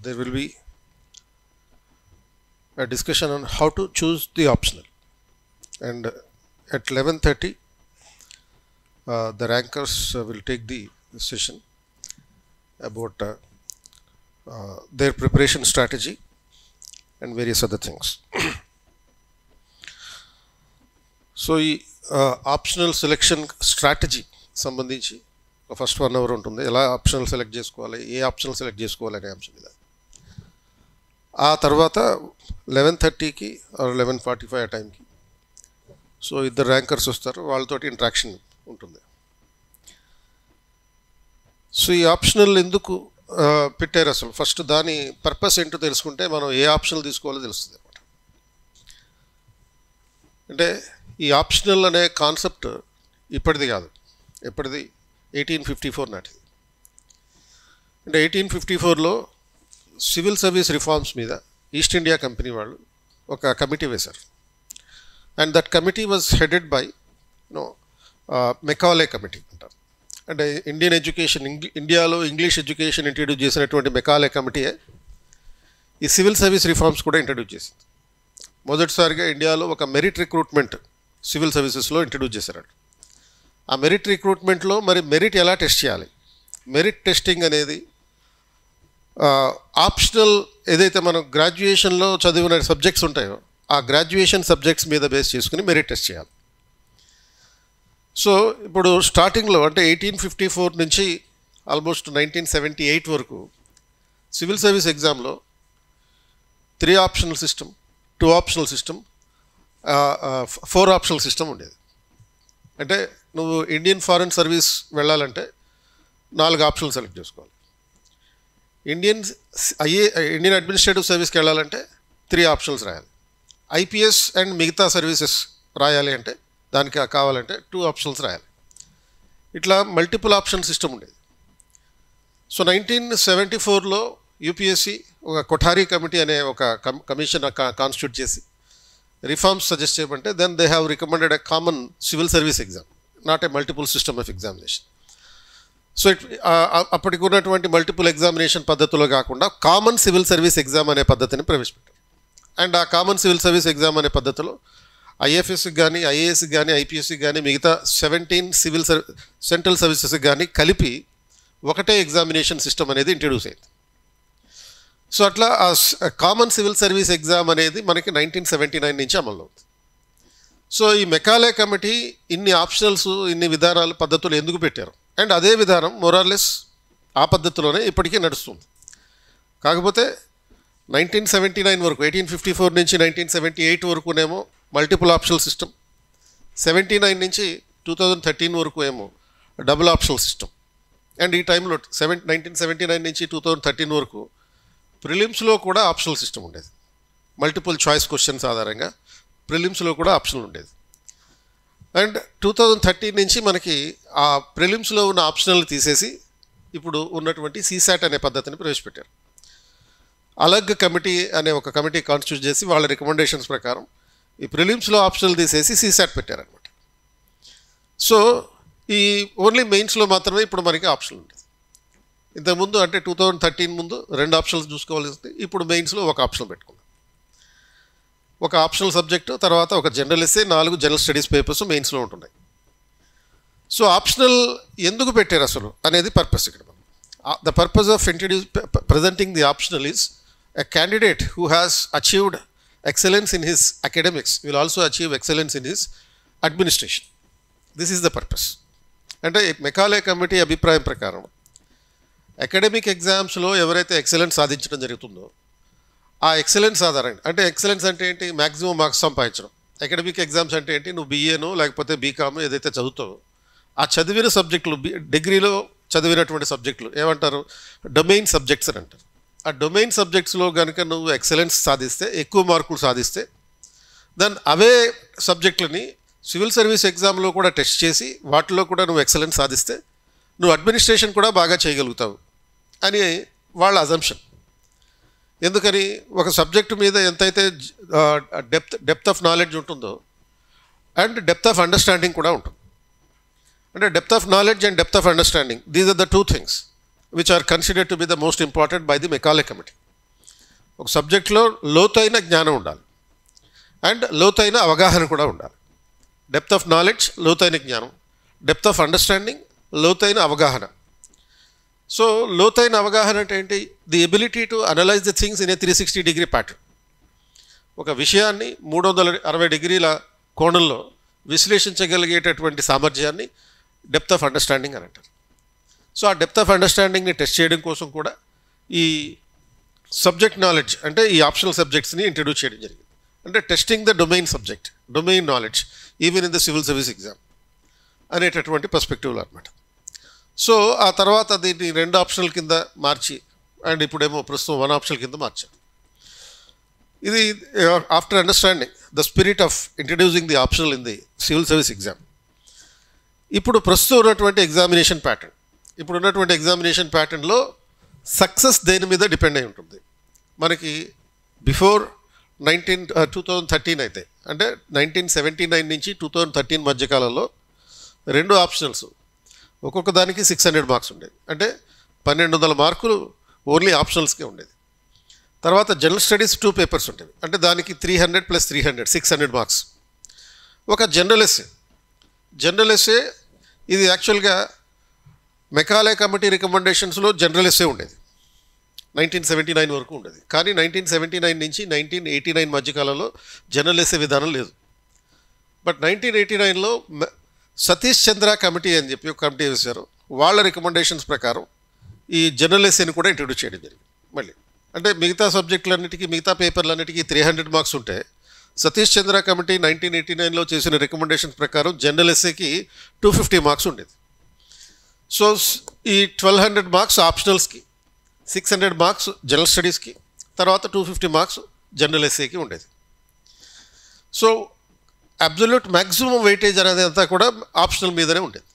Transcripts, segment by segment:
there will be a discussion on how to choose the optional, and at 11:30 the rankers will take the session about their preparation strategy and various other things. So ఈ optional selection strategy సంబంధించి first 1 hour ఉంటుంది. ఎలా optional select చేసుకోవాలి, ఏ optional select చేసుకోవాలి అనే అంశం మీద. ఆ తర్వాత 11:30కి ఆర్ 11:45 ఆ టైంకి సో ఇద్దరు ర్యాంకర్స్ వస్తారు, వాళ్ళతోటి ఇంట్రాక్షన్ ఉంటుంది. సో ఈ ఆప్షనల్ ఎందుకు పెట్టారు, అసలు ఫస్ట్ దాని పర్పస్ ఏంటో తెలుసుకుంటే మనం ఏ ఆప్షనల్ తీసుకోవాలో తెలుస్తుంది అన్నమాట. అంటే ఈ ఆప్షనల్ అనే కాన్సెప్ట్ ఇప్పటిది కాదు, ఎప్పటిది 1854 నాటిది. అంటే 1854లో సివిల్ సర్వీస్ రిఫార్మ్స్ మీద ఈస్ట్ ఇండియా కంపెనీ వాళ్ళు ఒక కమిటీ వేశారు. And that committee was headed by Macaulay committee అంటారు. అంటే ఇండియన్ ఎడ్యుకేషన్, ఇండియాలో ఇంగ్లీష్ ఎడ్యుకేషన్ ఇంట్రడ్యూస్ చేసినటువంటి మెకాలే కమిటీయే ఈ సివిల్ సర్వీస్ రిఫార్మ్స్ కూడా ఇంట్రడ్యూస్ చేసింది. మొదటిసారిగా ఇండియాలో ఒక మెరిట్ రిక్రూట్మెంట్ సివిల్ సర్వీసెస్లో ఇంట్రడ్యూస్ చేశారు. ఆ మెరిట్ రిక్రూట్మెంట్లో మరి మెరిట్ ఎలా టెస్ట్ చేయాలి, మెరిట్ టెస్టింగ్ అనేది ఆప్షనల్ ఏదైతే మనం గ్రాడ్యుయేషన్లో చదివిన సబ్జెక్ట్స్ ఉంటాయో ఆ గ్రాడ్యుయేషన్ సబ్జెక్ట్స్ మీద బేస్ చేసుకుని మెరిట్ టెస్ట్ చేయాలి. సో ఇప్పుడు స్టార్టింగ్లో అంటే 1854 నుంచి ఆల్మోస్ట్ 1978 వరకు సివిల్ సర్వీస్ ఎగ్జామ్లో 3 optional system, 2 optional system, 4 optional system ఉండేది. అంటే నువ్వు ఇండియన్ ఫారెన్ సర్వీస్ వెళ్ళాలంటే 4 ఆప్షనల్ సెలెక్ట్ చేసుకోవాలి. ఇండియన్ అడ్మినిస్ట్రేటివ్ సర్వీస్కి వెళ్ళాలంటే 3 ఆప్షనల్స్ రాయాలి. ఐపీఎస్ అండ్ మిగతా సర్వీసెస్ రాయాలి అంటే దానికి కావాలంటే 2 ఆప్షనల్స్ రాయాలి. ఇట్లా మల్టిపుల్ ఆప్షన్ సిస్టమ్ ఉండేది. సో 1974లో యూపీఎస్సి ఒక కొఠారీ కమిటీ అనే ఒక కమిషన్ కాన్స్టిట్యూట్ చేసి రిఫార్మ్స్ సజెస్ట్ చేయమంటే then they have recommended a common civil service exam, not a multiple system of examination. So అప్పటికి ఉన్నటువంటి మల్టిపుల్ ఎగ్జామినేషన్ పద్ధతిలో కాకుండా కామన్ సివిల్ సర్వీస్ ఎగ్జామ్ అనే పద్ధతిని ప్రవేశపెట్టారు. అండ్ ఆ కామన్ సివిల్ సర్వీస్ ఎగ్జామ్ అనే పద్ధతిలో ఐఎఫ్ఎస్కి కానీ, ఐఏఎస్కి కానీ, ఐపీఎస్కి కానీ, మిగతా 17 సెంట్రల్ సర్వీసెస్కి కానీ కలిపి ఒకటే ఎగ్జామినేషన్ సిస్టమ్ అనేది ఇంట్రడ్యూస్ అయింది. సో అట్లా ఆ కామన్ సివిల్ సర్వీస్ ఎగ్జామ్ అనేది మనకి 1979 నుంచి అమల్లో ఉంది. సో ఈ మెకాలే కమిటీ ఇన్ని ఆప్షనల్స్, ఇన్ని విధానాలు, పద్ధతులు ఎందుకు పెట్టారు, అండ్ అదే విధానం మోరార్లెస్ ఆ పద్ధతిలోనే ఇప్పటికీ నడుస్తుంది. కాకపోతే 1979 వరకు, 1854 నుంచి 1978 వరకునేమో మల్టిపుల్ ఆప్షనల్ సిస్టమ్, 79 నుంచి 2013 వరకు ఏమో డబుల్ ఆప్షనల్ సిస్టమ్. అండ్ ఈ టైంలో 1979 నుంచి 2013 వరకు ప్రిలిమ్స్లో కూడా ఆప్షనల్ సిస్టమ్ ఉండేది. మల్టిపుల్ చాయిస్ క్వశ్చన్స్ ఆధారంగా ప్రిలిమ్స్లో కూడా ఆప్షనల్ ఉండేది. అండ్ 2013 నుంచి మనకి ఆ ప్రిలిమ్స్లో ఉన్న ఆప్షనల్ తీసేసి ఇప్పుడు ఉన్నటువంటి సీసాట్ అనే పద్ధతిని ప్రవేశపెట్టారు. అలగ్ కమిటీ అనే ఒక కమిటీ కాన్స్టిట్యూట్ చేసి వాళ్ళ రికమెండేషన్స్ ప్రకారం ఈ ప్రిలిమ్స్లో ఆప్షనల్ తీసేసి సీసాట్ పెట్టారనమాట. సో ఈ ఓన్లీ మెయిన్స్లో మాత్రమే ఇప్పుడు మనకి ఆప్షనల్ ఉంటుంది. ఇంతకుముందు అంటే 2013 ముందు 2 ఆప్షనల్స్ చూసుకోవాల్సి వస్తే ఇప్పుడు మెయిన్స్లో ఒక ఆప్షనల్ పెట్టుకున్నాం. ఒక ఆప్షనల్ సబ్జెక్టు, తర్వాత ఒక general essay, 4 general studies papers మెయిన్స్లో ఉంటున్నాయి. సో ఆప్షనల్ ఎందుకు పెట్టారు అసలు అనేది పర్పస్ ఇక్కడ. The purpose of presenting the optional is a candidate who has achieved excellence in his academics will also achieve excellence in his administration. This is the purpose. అంటే Macaulay committee అభిప్రాయం ప్రకారం academic ఎగ్జామ్స్లో ఎవరైతే excellence సాధించడం జరుగుతుందో ఆ excellence ఆధారంగా, అంటే ఎక్సలెన్స్ అంటే ఏంటి, మ్యాక్సిమం మార్క్స్ సంపాదించడం. అకాడమిక్ ఎగ్జామ్స్ అంటే ఏంటి, నువ్వు బీఏనో లేకపోతే బీకామ్ ఏదైతే చదువుతావో ఆ చదివిన సబ్జెక్టులు, డిగ్రీలో చదివినటువంటి సబ్జెక్టులు ఏమంటారు, డొమైన్ సబ్జెక్ట్స్ అని అంటారు. ఆ డొమైన్ సబ్జెక్ట్స్లో కనుక నువ్వు ఎక్సలెన్స్ సాధిస్తే, ఎక్కువ మార్కులు సాధిస్తే, దెన్ అవే సబ్జెక్టులని సివిల్ సర్వీస్ ఎగ్జామ్లో కూడా టెస్ట్ చేసి వాటిలో కూడా నువ్వు ఎక్సలెన్స్ సాధిస్తే నువ్వు అడ్మినిస్ట్రేషన్ కూడా బాగా చేయగలుగుతావు అని వాళ్ళ అజంప్షన్. ఎందుకని, ఒక సబ్జెక్టు మీద ఎంతైతే డెప్త్ ఆఫ్ నాలెడ్జ్ ఉంటుందో అండ్ డెప్త్ ఆఫ్ అండర్స్టాండింగ్ కూడా ఉంటుంది. అంటే depth of knowledge and depth of understanding, these are the 2 things which are considered to be the most important by the Macaulay Committee. ఒక సబ్జెక్ట్లో లోతైన జ్ఞానం ఉండాలి అండ్ లోతైన అవగాహన కూడా ఉండాలి. డెప్త్ ఆఫ్ నాలెడ్జ్, లోతైన జ్ఞానం. డెప్త్ ఆఫ్ అండర్స్టాండింగ్, లోతైన అవగాహన. సో లోతైన అవగాహన అంటే ఏంటి? The ability to analyse the things in a 360 degree pattern. ఒక విషయాన్ని 360 డిగ్రీల కోణంలో విశ్లేషించగలిగేటటువంటి సామర్థ్యాన్ని డెప్త్ ఆఫ్ అండర్స్టాండింగ్ అని అంటారు. సో ఆ డెప్త్ ఆఫ్ అండర్స్టాండింగ్ని టెస్ట్ చేయడం కోసం కూడా ఈ సబ్జెక్ట్ నాలెడ్జ్ అంటే ఈ ఆప్షనల్ సబ్జెక్ట్స్ని ఇంట్రడ్యూస్ చేయడం జరిగింది. అంటే testing the domain subject, domain knowledge even in the civil service exam అనేటటువంటి పర్స్పెక్టివ్లో అనమాట. సో ఆ తర్వాత దీన్ని 2 ఆప్షనల్ కింద మార్చి అండ్ ఇప్పుడేమో ప్రస్తుతం 1 ఆప్షనల్ కింద మార్చారు. ఇది after understanding the spirit of introducing the optional in the civil service exam. ఇప్పుడు ప్రస్తుతం ఉన్నటువంటి ఎగ్జామినేషన్ ప్యాటర్న్, ఇప్పుడు ఉన్నటువంటి ఎగ్జామినేషన్ ప్యాటర్న్లో సక్సెస్ దేని మీద డిపెండ్ అయి ఉంటుంది. మనకి బిఫోర్ 2013 అయితే, అంటే 1979 నుంచి 2013 మధ్యకాలంలో 2 ఆప్షనల్స్ ఒక్కొక్క దానికి 600 మార్క్స్ ఉండేది. అంటే 1200 మార్కులు ఓన్లీ ఆప్షనల్స్కే ఉండేది. తర్వాత జనరల్ స్టడీస్ 2 పేపర్స్ ఉండేవి. అంటే దానికి 300 + 300 600 మార్క్స్. ఒక జనరల్ ఎస్సే ఇది యాక్చువల్గా మెకాలే కమిటీ రికమెండేషన్స్లో జనరల్ ఎస్సే ఉండేది. 1979 వరకు ఉండేది. కానీ 1979 నుంచి 1989 మధ్యకాలంలో జనరల్ ఎస్సే విధానం లేదు. బట్ 1989లో సతీష్ చంద్ర కమిటీ అని చెప్పి ఒక కమిటీ వేశారు. వాళ్ళ రికమెండేషన్స్ ప్రకారం ఈ జనరల్ ఎస్సేని కూడా ఇంట్రడ్యూస్ చేయడం జరిగింది. మళ్ళీ అంటే మిగతా సబ్జెక్టులన్నిటికీ, మిగతా పేపర్లన్నిటికీ 300 మార్క్స్ ఉంటే సతీష్ చంద్ర కమిటీ 1989లో చేసిన రికమెండేషన్స్ ప్రకారం జనరల్ ఎస్సేకి 250 మార్క్స్ ఉండేది. సో ఈ 1200 మార్క్స్ ఆప్షనల్స్కి, 600 మార్క్స్ జనరల్ స్టడీస్కి, తర్వాత 250 మార్క్స్ జనరల్ ఎస్సేకి ఉండేది. సో అబ్జల్యూట్ మ్యాక్సిమం వెయిటేజ్ అనేది అంతా కూడా ఆప్షనల్ మీదనే ఉండేది.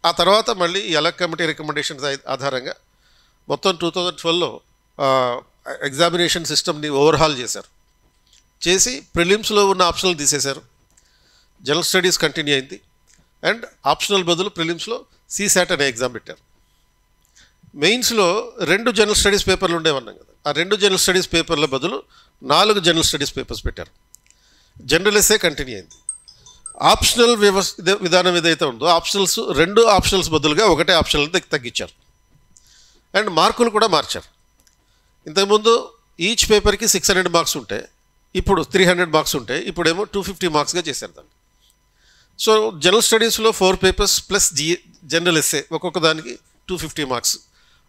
ఆ తర్వాత మళ్ళీ ఈ ఎలక్ట్ కమిటీ రికమెండేషన్స్ ఆధారంగా మొత్తం 2012లో ఎగ్జామినేషన్ సిస్టమ్ని ఓవర్హాల్ చేశారు. చేసి ప్రిలిమ్స్లో ఉన్న ఆప్షనల్ తీసేశారు. జనరల్ స్టడీస్ కంటిన్యూ అయింది అండ్ ఆప్షనల్ బదులు ప్రిలిమ్స్లో CSAT అనే ఎగ్జామ్ పెట్టారు. మెయిన్స్లో 2 జనరల్ స్టడీస్ పేపర్లు ఉండేవన్నాం కదా, ఆ 2 జనరల్ స్టడీస్ పేపర్ల బదులు 4 జనరల్ స్టడీస్ పేపర్స్ పెట్టారు. జనరల్ ఎస్సే కంటిన్యూ అయింది. ఆప్షనల్ విధానం ఏదైతే ఉందో ఆప్షనల్స్ 2 ఆప్షనల్స్ బదులుగా 1 ఆప్షనల్ తగ్గించారు అండ్ మార్కులు కూడా మార్చారు. ఇంతకుముందు ఈచ్ పేపర్కి 600 మార్క్స్ ఉంటే ఇప్పుడు 300 మార్క్స్ ఉంటే ఇప్పుడేమో 250 మార్క్స్గా చేశారు దాన్ని. సో జనరల్ స్టడీస్లో 4 పేపర్స్ ప్లస్ జనరల్ ఎస్సే ఒక్కొక్క దానికి 250 మార్క్స్.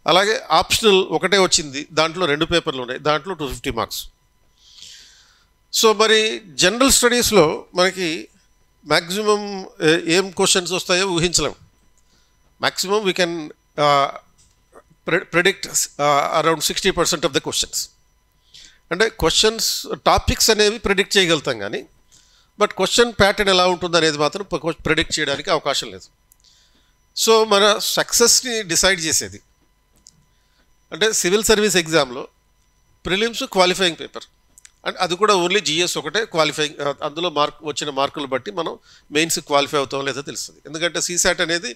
అలాగే ఆప్షనల్ ఒకటే వచ్చింది, దాంట్లో 2 పేపర్లు ఉన్నాయి, దాంట్లో 250 మార్క్స్. సో మరి జనరల్ స్టడీస్లో మనకి మ్యాక్సిమం ఏం క్వశ్చన్స్ వస్తాయో ఊహించలేము. Maximum we can predict around 60% of the questions. అంటే క్వశ్చన్స్ టాపిక్స్ అనేవి ప్రెడిక్ట్ చేయగలుగుతాం కానీ బట్ క్వశ్చన్ ప్యాటర్న్ ఎలా ఉంటుంది అనేది మాత్రం ప్రెడిక్ట్ చేయడానికి అవకాశం లేదు. సో మన సక్సెస్ని డిసైడ్ చేసేది అంటే సివిల్ సర్వీస్ ఎగ్జామ్లో ప్రిలిమ్స్ క్వాలిఫైయింగ్ పేపర్, అండ్ అది కూడా ఓన్లీ GS ఒకటే క్వాలిఫైయింగ్. అందులో వచ్చిన మార్కులు బట్టి మనం మెయిన్స్ క్వాలిఫై అవుతాం లేదో తెలుస్తుంది. ఎందుకంటే CSAT అనేది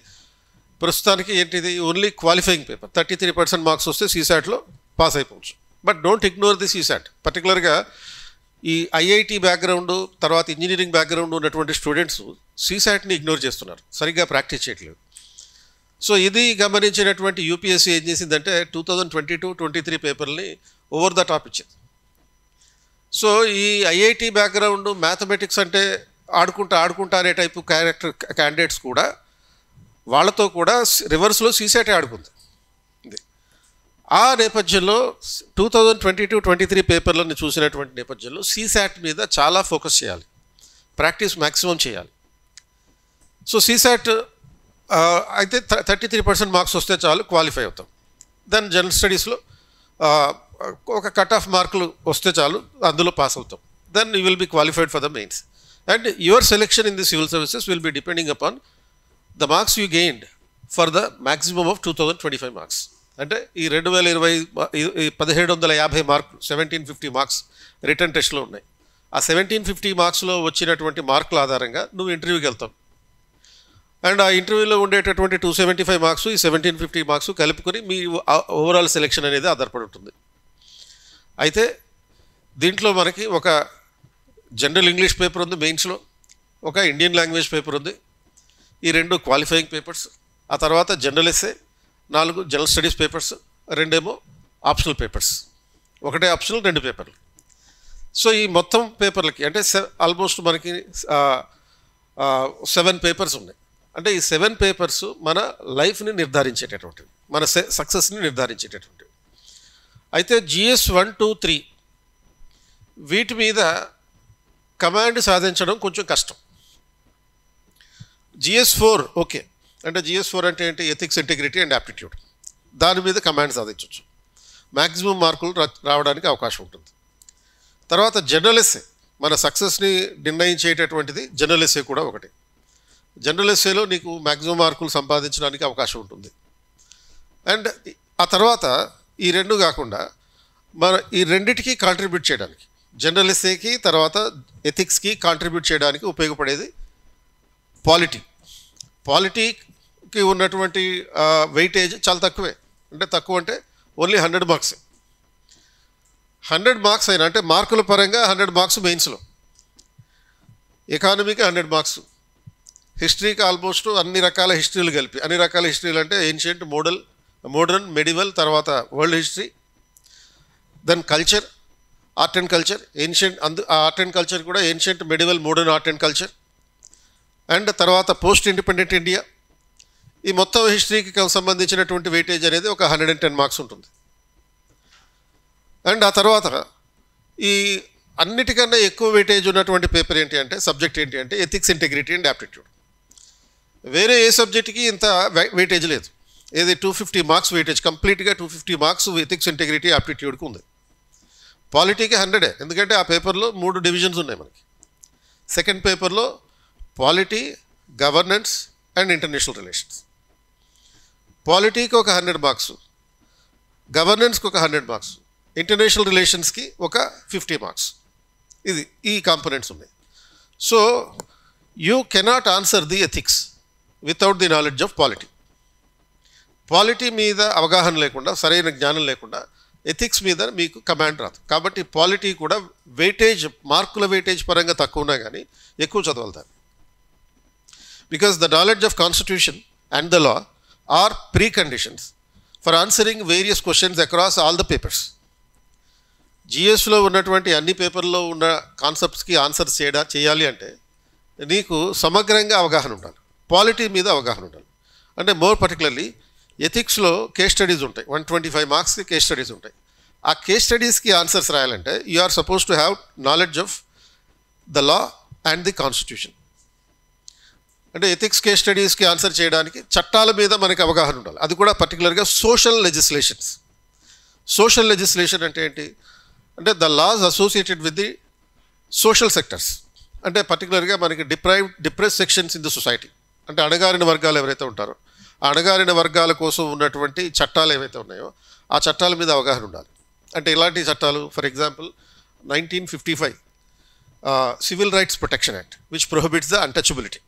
ప్రస్తుతానికి ఏంటిది ఓన్లీ క్వాలిఫైయింగ్ పేపర్. 33% మార్క్స్ వస్తే CSATలో పాస్ అయిపోవచ్చు. But don't ignore the CSAT. పర్టికులర్గా ఈ IIT బ్యాక్గ్రౌండ్ తర్వాత ఇంజనీరింగ్ బ్యాక్గ్రౌండ్ ఉన్నటువంటి స్టూడెంట్స్ CSATని ఇగ్నోర్ చేస్తున్నారు, సరిగ్గా ప్రాక్టీస్ చేయట్లేదు. సో ఇది గమనించినటువంటి UPSC ఏం చేసిందంటే 2022-23 పేపర్ని ఓవర్ ద టాప్ ఇచ్చింది. సో ఈ IIT బ్యాక్గ్రౌండ్ మ్యాథమెటిక్స్ అంటే ఆడుకుంటా అనే టైపు క్యాండిడేట్స్ కూడా వాళ్ళతో కూడా రివర్స్లో CSAT ఆడుకుంది. ఆ నేపథ్యంలో 2022-23 పేపర్లను చూసినటువంటి నేపథ్యంలో CSAT మీద చాలా ఫోకస్ చేయాలి, ప్రాక్టీస్ మ్యాక్సిమం చేయాలి. సో CSAT అయితే 33% మార్క్స్ వస్తే చాలు క్వాలిఫై అవుతాం. దెన్ జనరల్ స్టడీస్లో ఒక కట్ ఆఫ్ మార్కులు వస్తే చాలు అందులో పాస్ అవుతాం. Then you will be qualified for the mains and your selection in the civil services will be depending upon the marks you gained for the maximum of 2025 marks. అంటే ఈ 2020 1750 మార్కులు 1750 marks return టెస్ట్లో ఉన్నాయి. ఆ 1750 మార్క్స్లో వచ్చినటువంటి మార్కుల ఆధారంగా నువ్వు ఇంటర్వ్యూకి వెళ్తావు అండ్ ఆ ఇంటర్వ్యూలో ఉండేటటువంటి 275 మార్క్స్ ఈ 1750 మార్క్స్ కలుపుకొని మీ ఓవరాల్ సెలెక్షన్ అనేది ఆధారపడి ఉంటుంది. అయితే దీంట్లో మనకి ఒక జనరల్ ఇంగ్లీష్ పేపర్ ఉంది మెయిన్స్లో, ఒక ఇండియన్ లాంగ్వేజ్ పేపర్ ఉంది. ఈ 2 క్వాలిఫైయింగ్ పేపర్స్. ఆ తర్వాత general essay, 4 general studies papers, 2 ఏమో ఆప్షనల్ పేపర్స్. ఒకటే ఆప్షనల్, 2 పేపర్లు. సో ఈ మొత్తం పేపర్లకి అంటే ఆల్మోస్ట్ మనకి 7 పేపర్స్ ఉన్నాయి. అంటే ఈ 7 పేపర్స్ మన లైఫ్ని నిర్ధారించేటటువంటివి, మన సక్సెస్ని నిర్ధారించేటటువంటివి. అయితే GS 1, 2, 3 వీటి మీద కమాండ్ సాధించడం కొంచెం కష్టం. GS 4 okay. అంటే GS 4 అంటే ఏంటి? Ethics, integrity and aptitude. దాని మీద కమాండ్ సాధించవచ్చు, మ్యాక్సిమం మార్కులు రావడానికి అవకాశం ఉంటుంది. తర్వాత జనరల్ ఎస్సే, మన సక్సెస్ని నిర్ణయించేటటువంటిది జనరల్ ఎస్సే కూడా ఒకటి. జనరల్ ఎస్సేలో నీకు మ్యాక్సిమం మార్కులు సంపాదించడానికి అవకాశం ఉంటుంది. అండ్ ఆ తర్వాత ఈ 2 కాకుండా మన ఈ రెండిటికి కాంట్రిబ్యూట్ చేయడానికి, జనరల్ ఎస్సేకి తర్వాత ఎథిక్స్కి కాంట్రిబ్యూట్ చేయడానికి ఉపయోగపడేది పాలిటీ. పాలిటీకి ఉన్నటువంటి వెయిటేజ్ చాలా తక్కువే. అంటే తక్కువ అంటే ఓన్లీ 100 మార్క్స్. 100 మార్క్స్ అయినా అంటే మార్కుల పరంగా 100 మార్క్స్ మెయిన్స్లో, ఎకానమీకి 100 మార్క్స్, హిస్టరీకి ఆల్మోస్ట్ అన్ని రకాల హిస్టరీలు కలిపి, అన్ని రకాల హిస్టరీలు అంటే ఏన్షియంట్, మోడర్న్, మెడివల్, తర్వాత world history, then culture, art and culture, ancient art and culture కూడా ancient, medieval, modern art and culture, and తర్వాత పోస్ట్ ఇండిపెండెంట్ ఇండియా. ఈ మొత్తం హిస్టరీకి సంబంధించినటువంటి వెయిటేజ్ అనేది ఒక 110 మార్క్స్ ఉంటుంది. అండ్ ఆ తర్వాత ఈ అన్నిటికన్నా ఎక్కువ వెయిటేజ్ ఉన్నటువంటి పేపర్ ఏంటి అంటే, సబ్జెక్ట్ ఏంటి అంటే ఎథిక్స్, ఇంటిగ్రిటీ అండ్ యాప్టిట్యూడ్. వేరే ఏ సబ్జెక్ట్కి ఇంత వెయిటేజ్ లేదు. ఏది 250 మార్క్స్ వెయిటేజ్, కంప్లీట్గా 250 మార్క్స్ ఎథిక్స్, ఇంటిగ్రిటీ, యాప్టిట్యూడ్కి ఉంది. పాలిటీకి 100, ఎందుకంటే ఆ పేపర్లో 3 డివిజన్స్ ఉన్నాయి మనకి. సెకండ్ పేపర్లో polity, governance and international relations. పాలిటీకి ఒక 100 మార్క్స్, గవర్నెన్స్కి ఒక 100 మార్క్స్, ఇంటర్నేషనల్ రిలేషన్స్కి ఒక 50 మార్క్స్. ఈ కాంపోనెంట్స్ ఉన్నాయి. So you cannot answer the ethics without the knowledge of polity. Polity మీద అవగాహన లేకుండా, సరైన జ్ఞానం లేకుండా ఎథిక్స్ మీద మీకు కమాండ్ రాదు. కాబట్టి పాలిటీ కూడా వెయిటేజ్, మార్కుల వెయిటేజ్ పరంగా తక్కువ ఉన్నా కానీ ఎక్కువ చదవాలి దాన్ని. Because the knowledge of constitution and the law are preconditions for answering various questions across all the papers. జిఎస్లో ఉన్నటువంటి అన్ని పేపర్లో ఉన్న కాన్సెప్ట్స్కి ఆన్సర్స్ చేయాలి అంటే నీకు సమగ్రంగా అవగాహన ఉండాలి, పాలిటీ మీద అవగాహన ఉండాలి. అంటే మోర్ పర్టికులర్లీ ఎథిక్స్లో కేస్ స్టడీస్ ఉంటాయి, 125 మార్క్స్కి కేస్ స్టడీస్ ఉంటాయి. ఆ కేస్ స్టడీస్కి ఆన్సర్స్ రాయాలంటే you are suppose to have knowledge of the law and the constitution. అంటే ఎథిక్స్ కేస్ స్టడీస్కి ఆన్సర్ చేయడానికి చట్టాల మీద మనకి అవగాహన ఉండాలి. అది కూడా పర్టికులర్గా సోషల్ లెజిస్లేషన్స్. సోషల్ లెజిస్లేషన్ అంటే ఏంటి అంటే the laws associated with the social sectors. అంటే పర్టికులర్గా మనకి depress sections in the society, అంటే అణగారిన వర్గాలు ఎవరైతే ఉంటారో ఆ అణగారిన వర్గాల కోసం ఉన్నటువంటి చట్టాలు ఏవైతే ఉన్నాయో ఆ చట్టాల మీద అవగాహన ఉండాలి. అంటే ఇలాంటి చట్టాలు, for example 1955 civil rights protection act which prohibits the untouchability.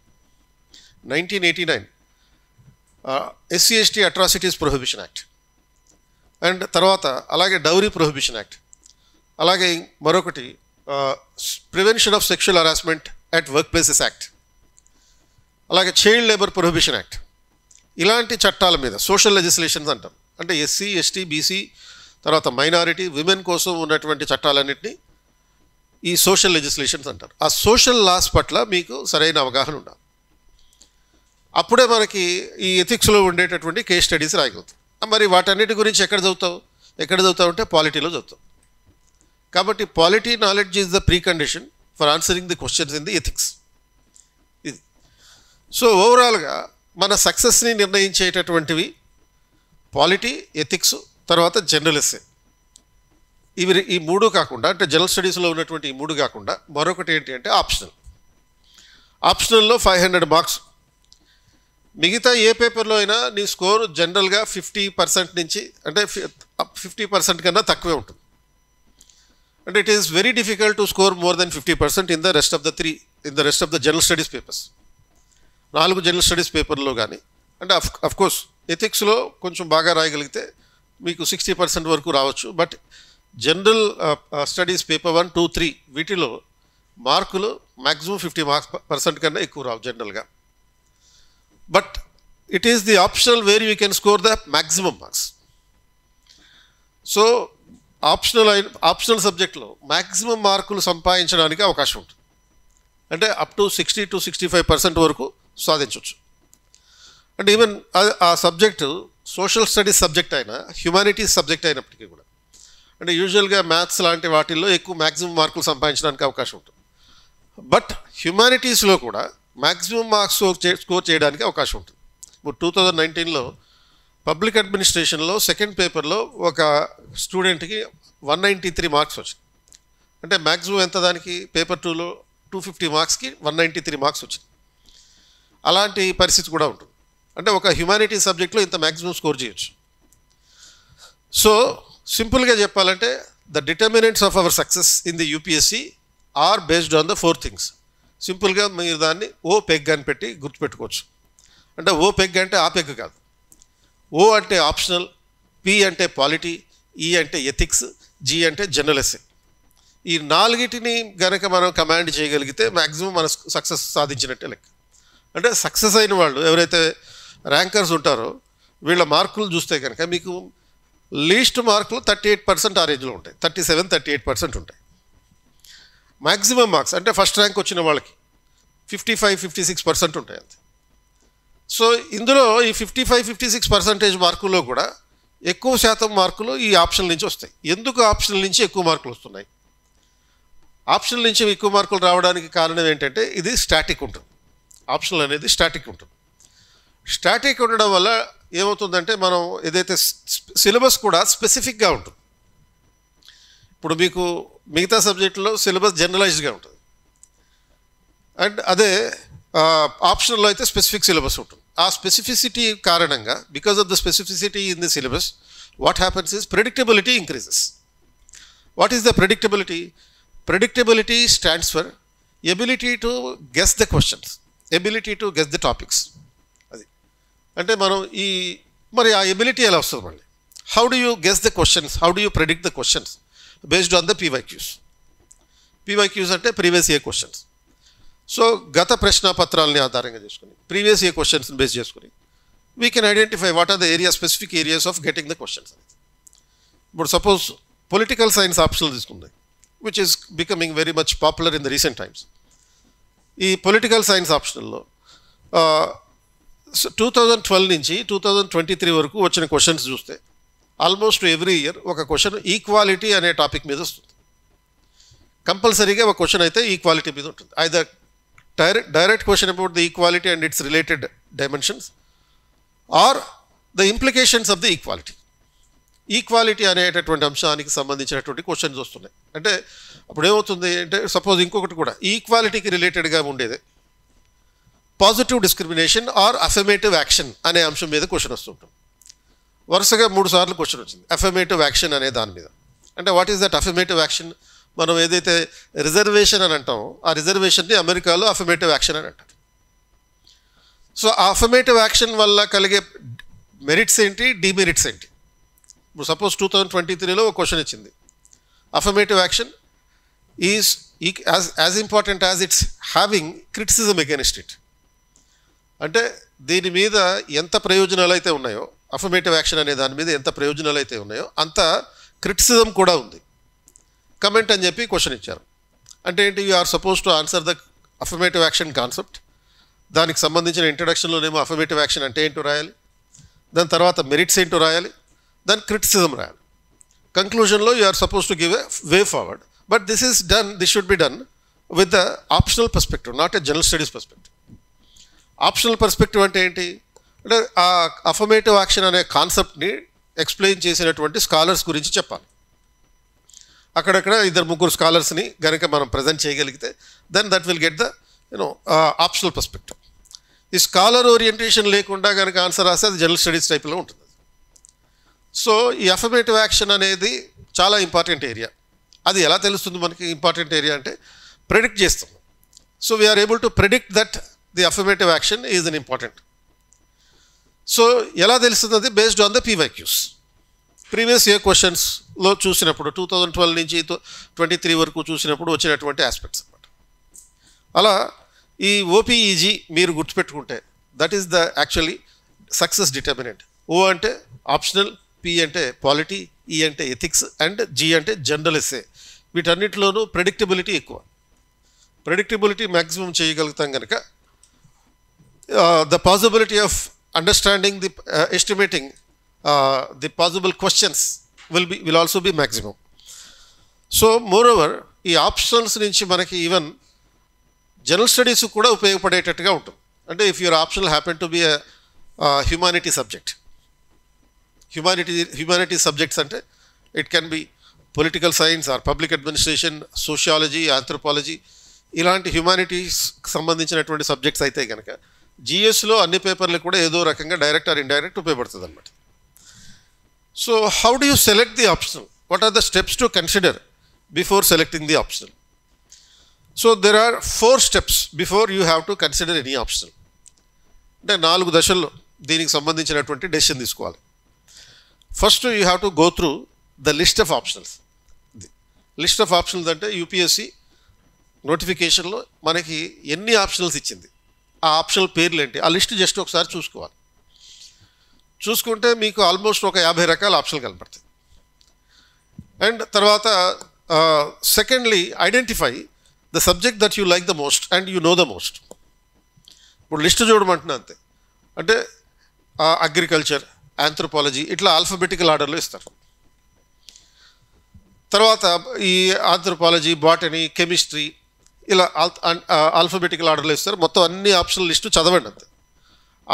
1989 SC/ST atrocities prohibition act. And తర్వాత అలాగే డౌరీ ప్రొహిబిషన్ యాక్ట్. అలాగే మరొకటి prevention of sexual harassment at work places act. అలాగే చైల్డ్ లేబర్ ప్రొహిబిషన్ యాక్ట్. ఇలాంటి చట్టాల మీద సోషల్ లెజిస్లేషన్స్ అంటాం. అంటే SC, ST, BC, తర్వాత మైనారిటీ, విమెన్ కోసం ఉన్నటువంటి చట్టాలన్నింటినీ ఈ సోషల్ లెజిస్లేషన్స్ అంటారు. ఆ సోషల్ లాస్ పట్ల మీకు సరైన అవగాహన ఉండాలి. అప్పుడే మనకి ఈ ఎథిక్స్లో ఉండేటటువంటి కేస్ స్టడీస్ రాయగలుగుతాం. మరి వాటన్నిటి గురించి ఎక్కడ చదువుతావు అంటే పాలిటీలో చదువుతాం. కాబట్టి polity knowledge is the pre condition for answering the questions in the ethics. ఇది సో ఓవరాల్గా మన సక్సెస్ని నిర్ణయించేటటువంటివి పాలిటీ, ఎథిక్స్, తర్వాత జనరల్ ఎస్సే. ఈ 3 కాకుండా, అంటే జనరల్ స్టడీస్లో ఉన్నటువంటి ఈ 3 కాకుండా మరొకటి ఏంటి అంటే ఆప్షనల్. ఆప్షనల్లో 500 మార్క్స్. మిగతా ఏ పేపర్లో అయినా నీ స్కోర్ జనరల్గా 50% నుంచి, అంటే 50% కన్నా తక్కువే ఉంటుంది. అంటే it is very difficult to score more than 50% in the rest of the general studies papers. 4 general studies పేపర్లో కానీ, అంటే అఫ్కోర్స్ ఎథిక్స్లో కొంచెం బాగా రాయగలిగితే మీకు 60% వరకు రావచ్చు. బట్ జనరల్ స్టడీస్ పేపర్ 1, 2, 3 వీటిలో మార్కులు మ్యాక్సిమం 50% కన్నా ఎక్కువ రావు జనరల్గా. But it is the optional where you can score the maximum marks. So optional సబ్జెక్ట్లో మ్యాక్సిమం మార్కులు సంపాదించడానికి అవకాశం ఉంటుంది. అంటే అప్ టు 60 to 65% వరకు సాధించవచ్చు. అంటే ఈవెన్ ఆ సబ్జెక్టు సోషల్ స్టడీస్ సబ్జెక్ట్ అయినా హ్యుమానిటీస్ సబ్జెక్ట్ అయినప్పటికీ కూడా, అంటే యూజువల్గా మ్యాథ్స్ లాంటి వాటిల్లో ఎక్కువ మ్యాక్సిమం మార్కులు సంపాదించడానికి అవకాశం ఉంటుంది. బట్ హ్యుమానిటీస్లో కూడా మ్యాక్సిమం మార్క్స్ స్కోర్ చేయడానికి అవకాశం ఉంటుంది. ఇప్పుడు 2019లో పబ్లిక్ అడ్మినిస్ట్రేషన్లో సెకండ్ పేపర్లో ఒక స్టూడెంట్కి 193 మార్క్స్ వచ్చింది. అంటే మ్యాక్సిమం ఎంత దానికి? పేపర్ 2లో 250 మార్క్స్కి 193 మార్క్స్ వచ్చింది. అలాంటి పరిస్థితి కూడా ఉంటుంది. అంటే ఒక హ్యుమానిటీ సబ్జెక్ట్లో ఇంత మ్యాక్సిమం స్కోర్ చేయొచ్చు. సో సింపుల్గా చెప్పాలంటే the determinants of our success in the UPSC are based on the 4 things. సింపుల్గా మీరు దాన్ని ఓ పెగ్ అని పెట్టి గుర్తుపెట్టుకోవచ్చు. అంటే ఓ పెగ్ అంటే ఆ పెగ్ కాదు. ఓ అంటే ఆప్షనల్, పి అంటే పాలిటీ, ఈ అంటే ఎథిక్స్, జీ అంటే జనరల్ ఎస్సే. ఈ 4టిని గనక మనం కమాండ్ చేయగలిగితే మ్యాక్సిమం మన సక్సెస్ సాధించినట్టే లెక్క. అంటే సక్సెస్ అయిన వాళ్ళు ఎవరైతే ర్యాంకర్స్ ఉంటారో వీళ్ళ మార్కులు చూస్తే కనుక మీకు లీస్ట్ మార్కులు 38% ఆ రేంజ్లో ఉంటాయి. 37-38% ఉంటాయి. మ్యాక్సిమం మార్క్స్ అంటే ఫస్ట్ ర్యాంక్ వచ్చిన వాళ్ళకి 55-56% ఉంటాయి అంతే. సో ఇందులో ఈ 55-56% మార్కుల్లో కూడా ఎక్కువ శాతం మార్కులు ఈ ఆప్షనల్ నుంచి వస్తాయి. ఎందుకు ఆప్షనల్ నుంచి ఎక్కువ మార్కులు వస్తున్నాయి? ఆప్షనల్ నుంచి ఎక్కువ మార్కులు రావడానికి కారణం ఏంటంటే ఇది స్టాటిక్ ఉంటుంది. ఆప్షనల్ అనేది స్టాటిక్ ఉంటుంది. స్టాటిక్ ఉండడం వల్ల ఏమవుతుందంటే మనం ఏదైతే సిలబస్ కూడా స్పెసిఫిక్గా ఉంటుంది. ఇప్పుడు మీకు మిగతా సబ్జెక్టులో సిలబస్ జనరలైజ్డ్గా ఉంటుంది. అండ్ అదే ఆప్షనల్లో అయితే స్పెసిఫిక్ సిలబస్ ఉంటుంది. ఆ స్పెసిఫిసిటీ కారణంగా because of the specificity in the syllabus what happens is predictability increases. What is the predictability? Predictability stands for ability to guess the questions, ability to guess the topics. అది అంటే మనం మరి ఆ ability ఎలా వస్తుంది మళ్ళీ? How do you guess the questions, how do you predict the questions based on the PYQs. PYQs అంటే previous year questions. So గత ప్రశ్నపత్రాలని ఆధారంగా చేసుకుని ప్రీవియస్ ఇయర్ క్వశ్చన్స్ని బేస్ చేసుకుని we can identify what are the areas, specific areas of getting the questions. ఇప్పుడు suppose political science optional తీసుకుంది, which is becoming very much popular in the recent times. ఈ political science ఆప్షనల్లో 2012 నుంచి 2023 వరకు వచ్చిన questions చూస్తే almost every year ఒక question equality అనే టాపిక్ మీద వస్తుంది. కంపల్సరీగా ఒక క్వశ్చన్ అయితే ఈక్వాలిటీ మీద ఉంటుంది. Either direct question about the equality and its related dimensions or the implications of the equality. Equality అనేటటువంటి అంశానికి సంబంధించినటువంటి క్వశ్చన్స్ వస్తున్నాయి. అంటే అప్పుడు ఏమవుతుంది అంటే సపోజ్ ఇంకొకటి కూడా ఈక్వాలిటీకి రిలేటెడ్గా ఉండేది positive discrimination or affirmative action అనే అంశం మీద క్వశ్చన్ వస్తుంటుంది. వరుసగా 3 సార్లు క్వశ్చన్ వచ్చింది అఫర్మేటివ్ యాక్షన్ అనే దాని మీద. అంటే what is that affirmative action? మనం ఏదైతే రిజర్వేషన్ అని అంటామో ఆ రిజర్వేషన్ని అమెరికాలో అఫర్మేటివ్ యాక్షన్ అని అంటారు. సో ఆ అఫర్మేటివ్ యాక్షన్ వల్ల కలిగే మెరిట్స్ ఏంటి, డిమెరిట్స్ ఏంటి? ఇప్పుడు సపోజ్ 2023లో ఒక క్వశ్చన్ ఇచ్చింది affirmative action is as important as it's having criticism against it. అంటే దీని మీద ఎంత ప్రయోజనాలు అయితే ఉన్నాయో, అఫర్మేటివ్ యాక్షన్ అనే దాని మీద ఎంత ప్రయోజనాలు అయితే ఉన్నాయో అంత క్రిటిసిజం కూడా ఉంది. కమెంట్ అని చెప్పి క్వశ్చన్ ఇచ్చారు. అంటే ఏంటి? You are suppose to answer the affirmative action concept. దానికి సంబంధించిన ఇంట్రడక్షన్లోనేమో అఫర్మేటివ్ యాక్షన్ అంటే ఏంటో రాయాలి, దాని తర్వాత మెరిట్స్ ఏంటో రాయాలి, దాని క్రిటిసిజం రాయాలి. కంక్లూజన్లో you are suppose to give a way forward. But this should be done with the optional perspective, not a general studies perspective. Optional perspective అంటే ఏంటి? అంటే ఆ అఫర్మేటివ్ యాక్షన్ అనే కాన్సెప్ట్ని ఎక్స్ప్లెయిన్ చేసినటువంటి స్కాలర్స్ గురించి చెప్పాలి. అక్కడక్కడ 2-3 స్కాలర్స్ని కనుక మనం ప్రజెంట్ చేయగలిగితే then that will get the optional perspective. ఈ స్కాలర్ ఓరియంటేషన్ లేకుండా కనుక ఆన్సర్ రాస్తే అది జనరల్ స్టడీస్ టైప్లో ఉంటుంది. సో ఈ అఫర్మేటివ్ యాక్షన్ అనేది చాలా ఇంపార్టెంట్ ఏరియా. అది ఎలా తెలుస్తుంది మనకి ఇంపార్టెంట్ ఏరియా అంటే ప్రెడిక్ట్ చేస్తాం. So we are able to predict that the affirmative action is an important. So ఎలా తెలుస్తుంది? అది based on the PYQs. Previous year క్వశ్చన్స్లో చూసినప్పుడు 2012 నుంచి 23 వరకు చూసినప్పుడు వచ్చినటువంటి ఆస్పెక్ట్స్ అన్నమాట. అలా ఈ ఓపీఈజీ మీరు గుర్తుపెట్టుకుంటే that is the actually success determinant. O అంటే ఆప్షనల్, పి అంటే పాలిటీ, ఈ అంటే ఎథిక్స్ అండ్ జీ అంటే జనరల్ ఎస్సే. వీటన్నిటిలోనూ ప్రెడిక్టబిలిటీ ఎక్కువ. ప్రెడిక్టబిలిటీ మ్యాక్సిమం చేయగలుగుతాం కనుక the possibility of understanding the estimating the possible questions will also be maximum. So moreover ఈ optionals నుంచి మనకి ఈవెన్ జనరల్ స్టడీస్ కూడా ఉపయోగపడేటట్టుగా ఉంటుంది. అంటే if your optional happen to be humanity subject, humanity subjects అంటే it can be political science or public administration, sociology, anthropology, ఇలాంటి హ్యుమానిటీస్కి సంబంధించినటువంటి సబ్జెక్ట్స్ అయితే కనుక జిఎస్లో అన్ని పేపర్లు కూడా ఏదో రకంగా డైరెక్ట్ ఆర్ ఇండైరెక్ట్ ఉపయోగపడుతుంది అన్నమాట. So how do you select the optional? What are the steps to consider before selecting the optional? So there are 4 steps before you have to consider any optional. అంటే 4 దశల్లో దీనికి సంబంధించినటువంటి decision తీసుకోవాలి. First you have to go through the list of optionals. List of optionals అంటే UPSC నోటిఫికేషన్లో మనకి ఎన్ని optionals ఇచ్చింది, ఆ ఆప్షనల్ పేర్లు ఏంటి, ఆ లిస్ట్ జస్ట్ ఒకసారి చూసుకోవాలి. చూసుకుంటే మీకు ఆల్మోస్ట్ ఒక 50 రకాల ఆప్షన్లు కనపడతాయి. అండ్ తర్వాత secondly identify the subject that you like the most and you know the most. ఇప్పుడు లిస్ట్ చూడమంటున్నా అంతే. అంటే అగ్రికల్చర్, ఆంథ్రోపాలజీ ఇట్లా ఆల్ఫబెటికల్ ఆర్డర్లో ఇస్తారు. తర్వాత ఈ ఆంథ్రోపాలజీ, బాటనీ, కెమిస్ట్రీ ఇలా ఆల్ఫబెటికల్ ఆర్డర్లో ఇస్తారు. మొత్తం అన్ని ఆప్షనల్ లిస్టు చదవండి అంతే.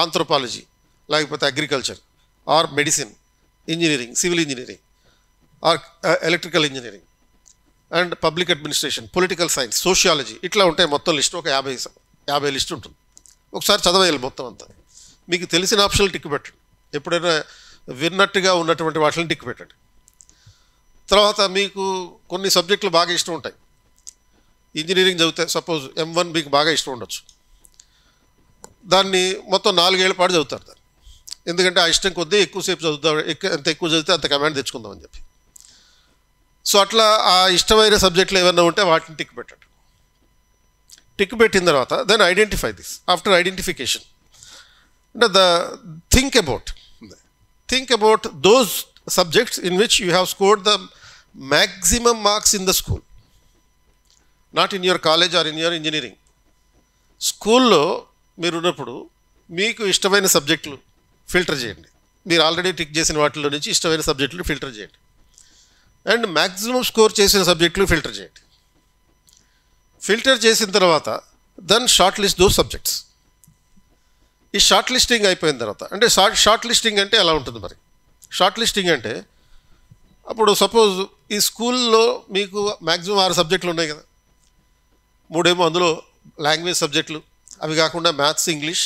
ఆంథ్రోపాలజీ లేకపోతే agriculture are medicine, engineering, civil engineering or electrical engineering and public administration, political science, sociology ఇట్లా ఉంటాయి. మొత్తం లిస్టు ఒక 50 లిస్టు ఉంటుంది. ఒకసారి చదవేయాలి మొత్తం అంతా. మీకు తెలిసిన ఆప్షన్లు టిక్ పెట్టండి. ఎప్పుడైనా విన్నట్టుగా ఉన్నటువంటి వాటిని టిక్ పెట్టండి. తర్వాత మీకు కొన్ని సబ్జెక్టులు బాగా ఇష్టం ఉంటాయి. ఇంజనీరింగ్ చదివితే సపోజ్ M1 మీకు బాగా ఇష్టం ఉండొచ్చు. దాన్ని మొత్తం 4 ఏళ్ల పాటు చదువుతారు దాన్ని. ఎందుకంటే ఆ ఇష్టం కొద్దీ ఎక్కువసేపు చదువుతాం, ఎంత ఎక్కువ చదివితే అంత కమాండ్ తెచ్చుకుందామని చెప్పి. సో అట్లా ఆ ఇష్టమైన సబ్జెక్టులు ఏమైనా ఉంటే వాటిని టిక్ పెట్టండి. టిక్ పెట్టిన తర్వాత then identify this. After identification అంటే think about those subjects in which you have scored the maximum marks in the school, not in your college or in your engineering. స్కూల్లో మీరు ఉన్నప్పుడు మీకు ఇష్టమైన సబ్జెక్టులు ఫిల్టర్ చేయండి. మీరు ఆల్రెడీ టిక్ చేసిన వాటిలో నుంచి ఇష్టమైన సబ్జెక్టులు ఫిల్టర్ చేయండి. అండ్ మ్యాక్సిమం స్కోర్ చేసిన సబ్జెక్టులు ఫిల్టర్ చేయండి. ఫిల్టర్ చేసిన తర్వాత then short list those subjects. ఈ షార్ట్ లిస్టింగ్ అయిపోయిన తర్వాత అంటే షార్ట్ లిస్టింగ్ అంటే ఎలా ఉంటుంది మరి? షార్ట్ లిస్టింగ్ అంటే అప్పుడు సపోజ్ ఈ స్కూల్లో మీకు మ్యాక్సిమం 6 సబ్జెక్టులు ఉన్నాయి కదా. 3 ఏమో అందులో లాంగ్వేజ్ సబ్జెక్టులు, అవి కాకుండా మ్యాథ్స్, ఇంగ్లీష్,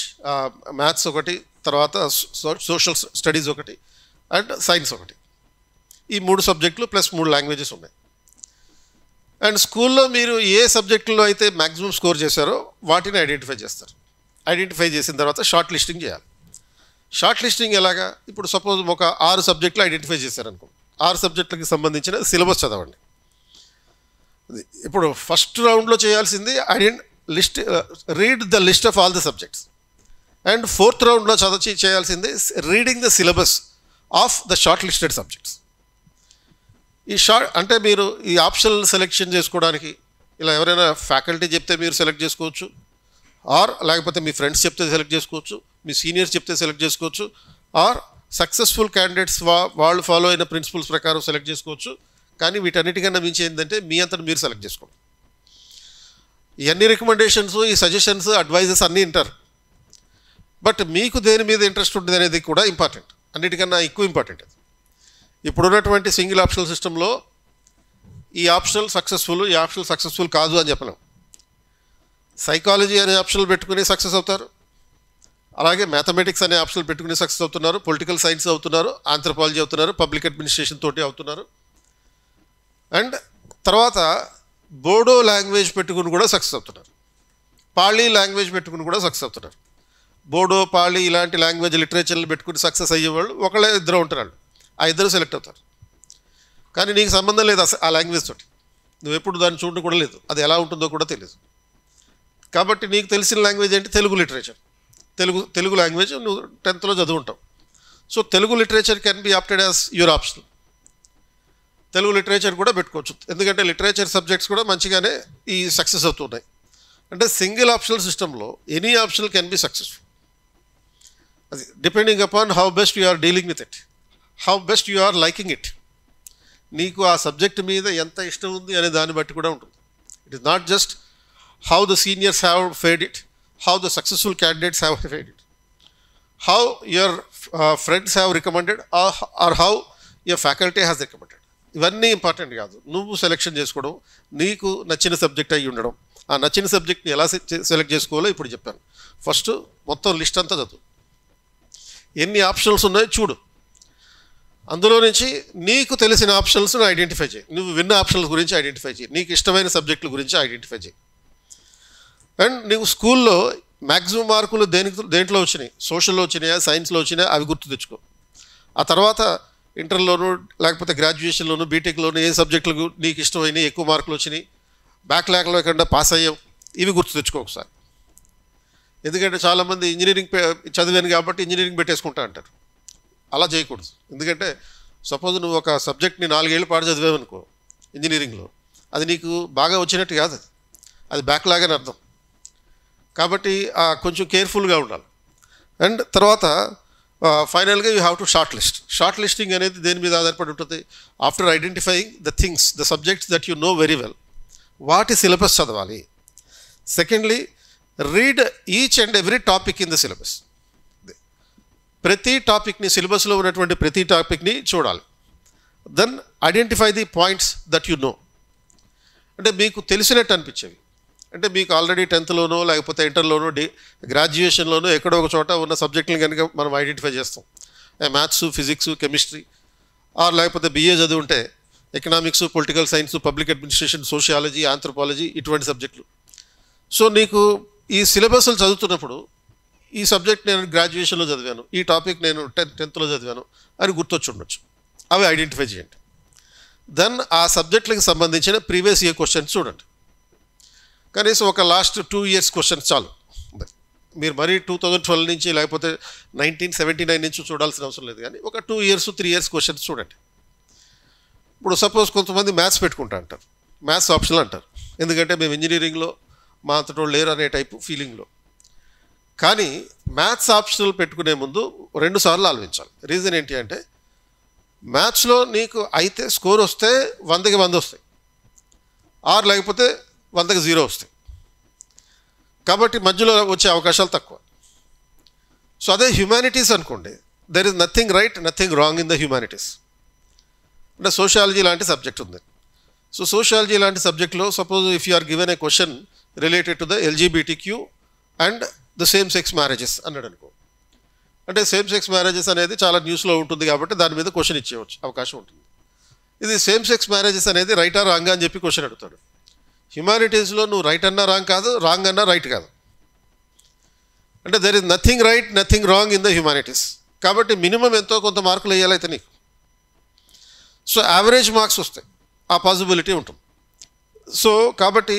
మ్యాథ్స్ ఒకటి, తర్వాత సోషల్ స్టడీస్ ఒకటి అండ్ సైన్స్ ఒకటి. ఈ 3 సబ్జెక్టులు ప్లస్ 3 లాంగ్వేజెస్ ఉన్నాయి. అండ్ స్కూల్లో మీరు ఏ సబ్జెక్టులో అయితే మ్యాక్సిమం స్కోర్ చేశారో వాటిని ఐడెంటిఫై చేస్తారు. ఐడెంటిఫై చేసిన తర్వాత షార్ట్ లిస్టింగ్ చేయాలి. షార్ట్ లిస్టింగ్ ఎలాగా? ఇప్పుడు సపోజ్ ఒక 6 సబ్జెక్టులు ఐడెంటిఫై చేశారనుకో. 6 సబ్జెక్టులకి సంబంధించిన సిలబస్ చదవండి. ఇప్పుడు ఫస్ట్ రౌండ్లో చేయాల్సింది read the list of all the subjects. And 4th రౌండ్లో చేయాల్సింది reading the syllabus of the short listed subjects. అంటే మీరు ఈ ఆప్షనల్ సెలెక్షన్ చేసుకోవడానికి ఇలా ఎవరైనా ఫ్యాకల్టీ చెప్తే మీరు సెలెక్ట్ చేసుకోవచ్చు, ఆర్ లేకపోతే మీ ఫ్రెండ్స్ చెప్తే సెలెక్ట్ చేసుకోవచ్చు, మీ సీనియర్స్ చెప్తే సెలెక్ట్ చేసుకోవచ్చు, ఆర్ సక్సెస్ఫుల్ క్యాండిడేట్స్ వాళ్ళు ఫాలో అయిన ప్రిన్సిపల్స్ ప్రకారం సెలెక్ట్ చేసుకోవచ్చు. కానీ వీటన్నిటికన్నా మించి ఏంటంటే మీ అంతా మీరు సెలెక్ట్ చేసుకోండి. ఇవన్నీ రికమెండేషన్స్, ఈ సజెషన్స్, అడ్వైజెస్ అన్నీ వింటారు. బట్ మీకు దేని మీద ఇంట్రెస్ట్ ఉంటుంది అనేది కూడా ఇంపార్టెంట్, అన్నిటికన్నా ఎక్కువ ఇంపార్టెంట్. అది ఇప్పుడున్నటువంటి సింగిల్ ఆప్షనల్ సిస్టంలో ఈ ఆప్షనల్ సక్సెస్ఫుల్, ఈ ఆప్షనల్ సక్సెస్ఫుల్ కాదు అని చెప్పలేం. సైకాలజీ అనే ఆప్షనల్ పెట్టుకుని సక్సెస్ అవుతారు, అలాగే మ్యాథమెటిక్స్ అనే ఆప్షనల్ పెట్టుకుని సక్సెస్ అవుతున్నారు, పొలిటికల్ సైన్స్ అవుతున్నారు, ఆంథ్రోపాలజీ అవుతున్నారు, పబ్లిక్ అడ్మినిస్ట్రేషన్ తోటి అవుతున్నారు. అండ్ తర్వాత బోడో లాంగ్వేజ్ పెట్టుకుని కూడా సక్సెస్ అవుతున్నారు, పాళీ లాంగ్వేజ్ పెట్టుకుని కూడా సక్సెస్ అవుతున్నారు. బోడో, పాళీ ఇలాంటి లాంగ్వేజ్ లిటరేచర్లు పెట్టుకుని సక్సెస్ అయ్యేవాళ్ళు 1-2 ఉంటారు. ఆ ఇద్దరు సెలెక్ట్ అవుతారు. కానీ నీకు సంబంధం లేదు ఆ లాంగ్వేజ్ తోటి, నువ్వు ఎప్పుడు దాన్ని చూడడం కూడా లేదు, అది ఎలా ఉంటుందో కూడా తెలియదు. కాబట్టి నీకు తెలిసిన లాంగ్వేజ్ ఏంటి? తెలుగు లిటరేచర్. తెలుగు లాంగ్వేజ్ నువ్వు 10th చదువుంటావు. So Telugu literature can be opted as your option. Telugu literature కూడా పెట్టుకోవచ్చు, ఎందుకంటే లిటరేచర్ సబ్జెక్ట్స్ కూడా మంచిగానే ఈ సక్సెస్ అవుతున్నాయి. అంటే సింగిల్ ఆప్షనల్ సిస్టంలో any optional can be successful. అది depending upon how best you are dealing with it, how best you are liking it. నీకు ఆ సబ్జెక్ట్ మీద ఎంత ఇష్టం ఉంది అనే దాన్ని బట్టి కూడా ఉంటుంది. It is not just how the seniors have fared it, how the successful candidates have fared it, how your friends have recommended, or how your faculty has recommended. ఇవన్నీ ఇంపార్టెంట్ కాదు. నువ్వు సెలెక్షన్ చేసుకోవడం, నీకు నచ్చిన సబ్జెక్ట్ అయ్యి ఉండడం. ఆ నచ్చిన సబ్జెక్ట్ని ఎలా సెలెక్ట్ చేసుకోవాలో ఇప్పుడు చెప్పాను. ఫస్ట్ మొత్తం లిస్ట్ అంతా చదువు, ఎన్ని ఆప్షన్స్ ఉన్నాయో చూడు, అందులో నుంచి నీకు తెలిసిన ఆప్షన్స్ను ఐడెంటిఫై చేయి. నువ్వు విన్న ఆప్షన్స్ గురించి ఐడెంటిఫై చేయి, నీకు ఇష్టమైన సబ్జెక్టుల గురించి ఐడెంటిఫై చేయి. అండ్ నీకు స్కూల్లో మ్యాక్సిమం మార్కులు దేంట్లో వచ్చినాయి, సోషల్లో వచ్చినాయా, సైన్స్లో వచ్చినాయా, అవి గుర్తు తెచ్చుకో. ఆ తర్వాత ఇంటర్లోను లేకపోతే గ్రాడ్యుయేషన్లోను బీటెక్లోను ఏ సబ్జెక్టులకు నీకు ఇష్టమైనవి, ఎక్కువ మార్కులు వచ్చినాయి, బ్యాక్లాగ్లో ఎక్కడ పాస్ అయ్యావు, ఇవి గుర్తు తెచ్చుకో ఒకసారి. ఎందుకంటే చాలామంది ఇంజనీరింగ్ చదివాను కాబట్టి ఇంజనీరింగ్ పెట్టేసుకుంటా అంటారు. అలా చేయకూడదు. ఎందుకంటే సపోజ్ నువ్వు ఒక సబ్జెక్ట్ని 4 ఏళ్ళు పాటు చదివావనుకో ఇంజనీరింగ్లో, అది నీకు బాగా వచ్చినట్టు కాదు, అది బ్యాక్లాగ్ అని అర్థం. కాబట్టి కొంచెం కేర్ఫుల్గా ఉండాలి. అండ్ తర్వాత ఫైనల్గా you have to short listing అనేది దేని మీద ఆధారపడి ఉంటుంది? After identifying the things, the subjects that you know very well, వాటి సిలబస్ చదవాలి. Secondly, read each and every topic in the syllabus. ప్రతి టాపిక్ని, సిలబస్లో ఉన్నటువంటి ప్రతి టాపిక్ని చూడాలి. Then identify the points that you know, అంటే మీకు తెలిసినట్టు అనిపించేవి. అంటే మీకు ఆల్రెడీ 10thలోనో లేకపోతే ఇంటర్లోనో గ్రాడ్యుయేషన్లోనో ఎక్కడో ఒక చోట ఉన్న సబ్జెక్టులను కనుక మనం ఐడెంటిఫై చేస్తాం. మ్యాథ్స్, ఫిజిక్స్, కెమిస్ట్రీ, ఆర్ లేకపోతే BA చదివి ఉంటే economics, political science, public administration, sociology, anthropology, ఇటువంటి సబ్జెక్టులు. సో నీకు ఈ సిలబస్లు చదువుతున్నప్పుడు ఈ సబ్జెక్ట్ నేను గ్రాడ్యుయేషన్లో చదివాను, ఈ టాపిక్ నేను 10thలో చదివాను అని గుర్తొచ్చి ఉండొచ్చు. అవి ఐడెంటిఫై చేయండి. దెన్ ఆ సబ్జెక్టులకు సంబంధించిన ప్రీవియస్ ఇయర్ క్వశ్చన్స్ చూడండి. కనీసం ఒక లాస్ట్ 2 years క్వశ్చన్స్ చాలు. మీరు మరీ 2012 నుంచి లేకపోతే 1979 నుంచి చూడాల్సిన అవసరం లేదు, కానీ ఒక 2 years 3 years క్వశ్చన్స్ చూడండి. ఇప్పుడు సపోజ్ కొంతమంది మ్యాథ్స్ పెట్టుకుంటా అంటారు, మ్యాథ్స్ ఆప్షనల్ అంటారు, ఎందుకంటే మేము ఇంజనీరింగ్లో మా అంతటోళ్ళు లేరు అనే టైపు ఫీలింగ్లో. కానీ మ్యాథ్స్ ఆప్షనల్ పెట్టుకునే ముందు 2 సార్లు ఆలోచించాలి. రీజన్ ఏంటి అంటే, మ్యాథ్స్లో నీకు అయితే స్కోర్ వస్తే 100కి 100 వస్తాయి, ఆర్ లేకపోతే 100కి 0 వస్తాయి. కాబట్టి మధ్యలో వచ్చే అవకాశాలు తక్కువ. సో అదే హ్యుమానిటీస్ అనుకోండి, there is nothing right, nothing wrong in the humanities. అంటే సోషియాలజీ లాంటి సబ్జెక్ట్ ఉంది. సో సోషియాలజీ లాంటి సబ్జెక్ట్లో suppose if you are given a question related to the LGBTQ and the same sex marriages అన్నాడు అనుకో, అంటే సేమ్ సెక్స్ మ్యారేజెస్ అనేది చాలా న్యూస్లో ఉంటుంది కాబట్టి దాని మీద క్వశ్చన్ ఇచ్చేవచ్చు అవకాశం ఉంటుంది. ఇది సేమ్ సెక్స్ మ్యారేజెస్ అనేది రైటా రాంగా అని చెప్పి క్వశ్చన్ అడుగుతాడు. హ్యుమానిటీస్లో నువ్వు రైట్ అన్నా రాంగ్ కాదు, రాంగ్ అన్నా రైట్ కాదు. అంటే there is nothing right, nothing wrong in the humanities. కాబట్టి మినిమం ఎంతో కొంత మార్కులు వేయాలైతే నీకు. సో యావరేజ్ మార్క్స్ వస్తాయి, ఆ పాసిబిలిటీ ఉంటుంది. సో కాబట్టి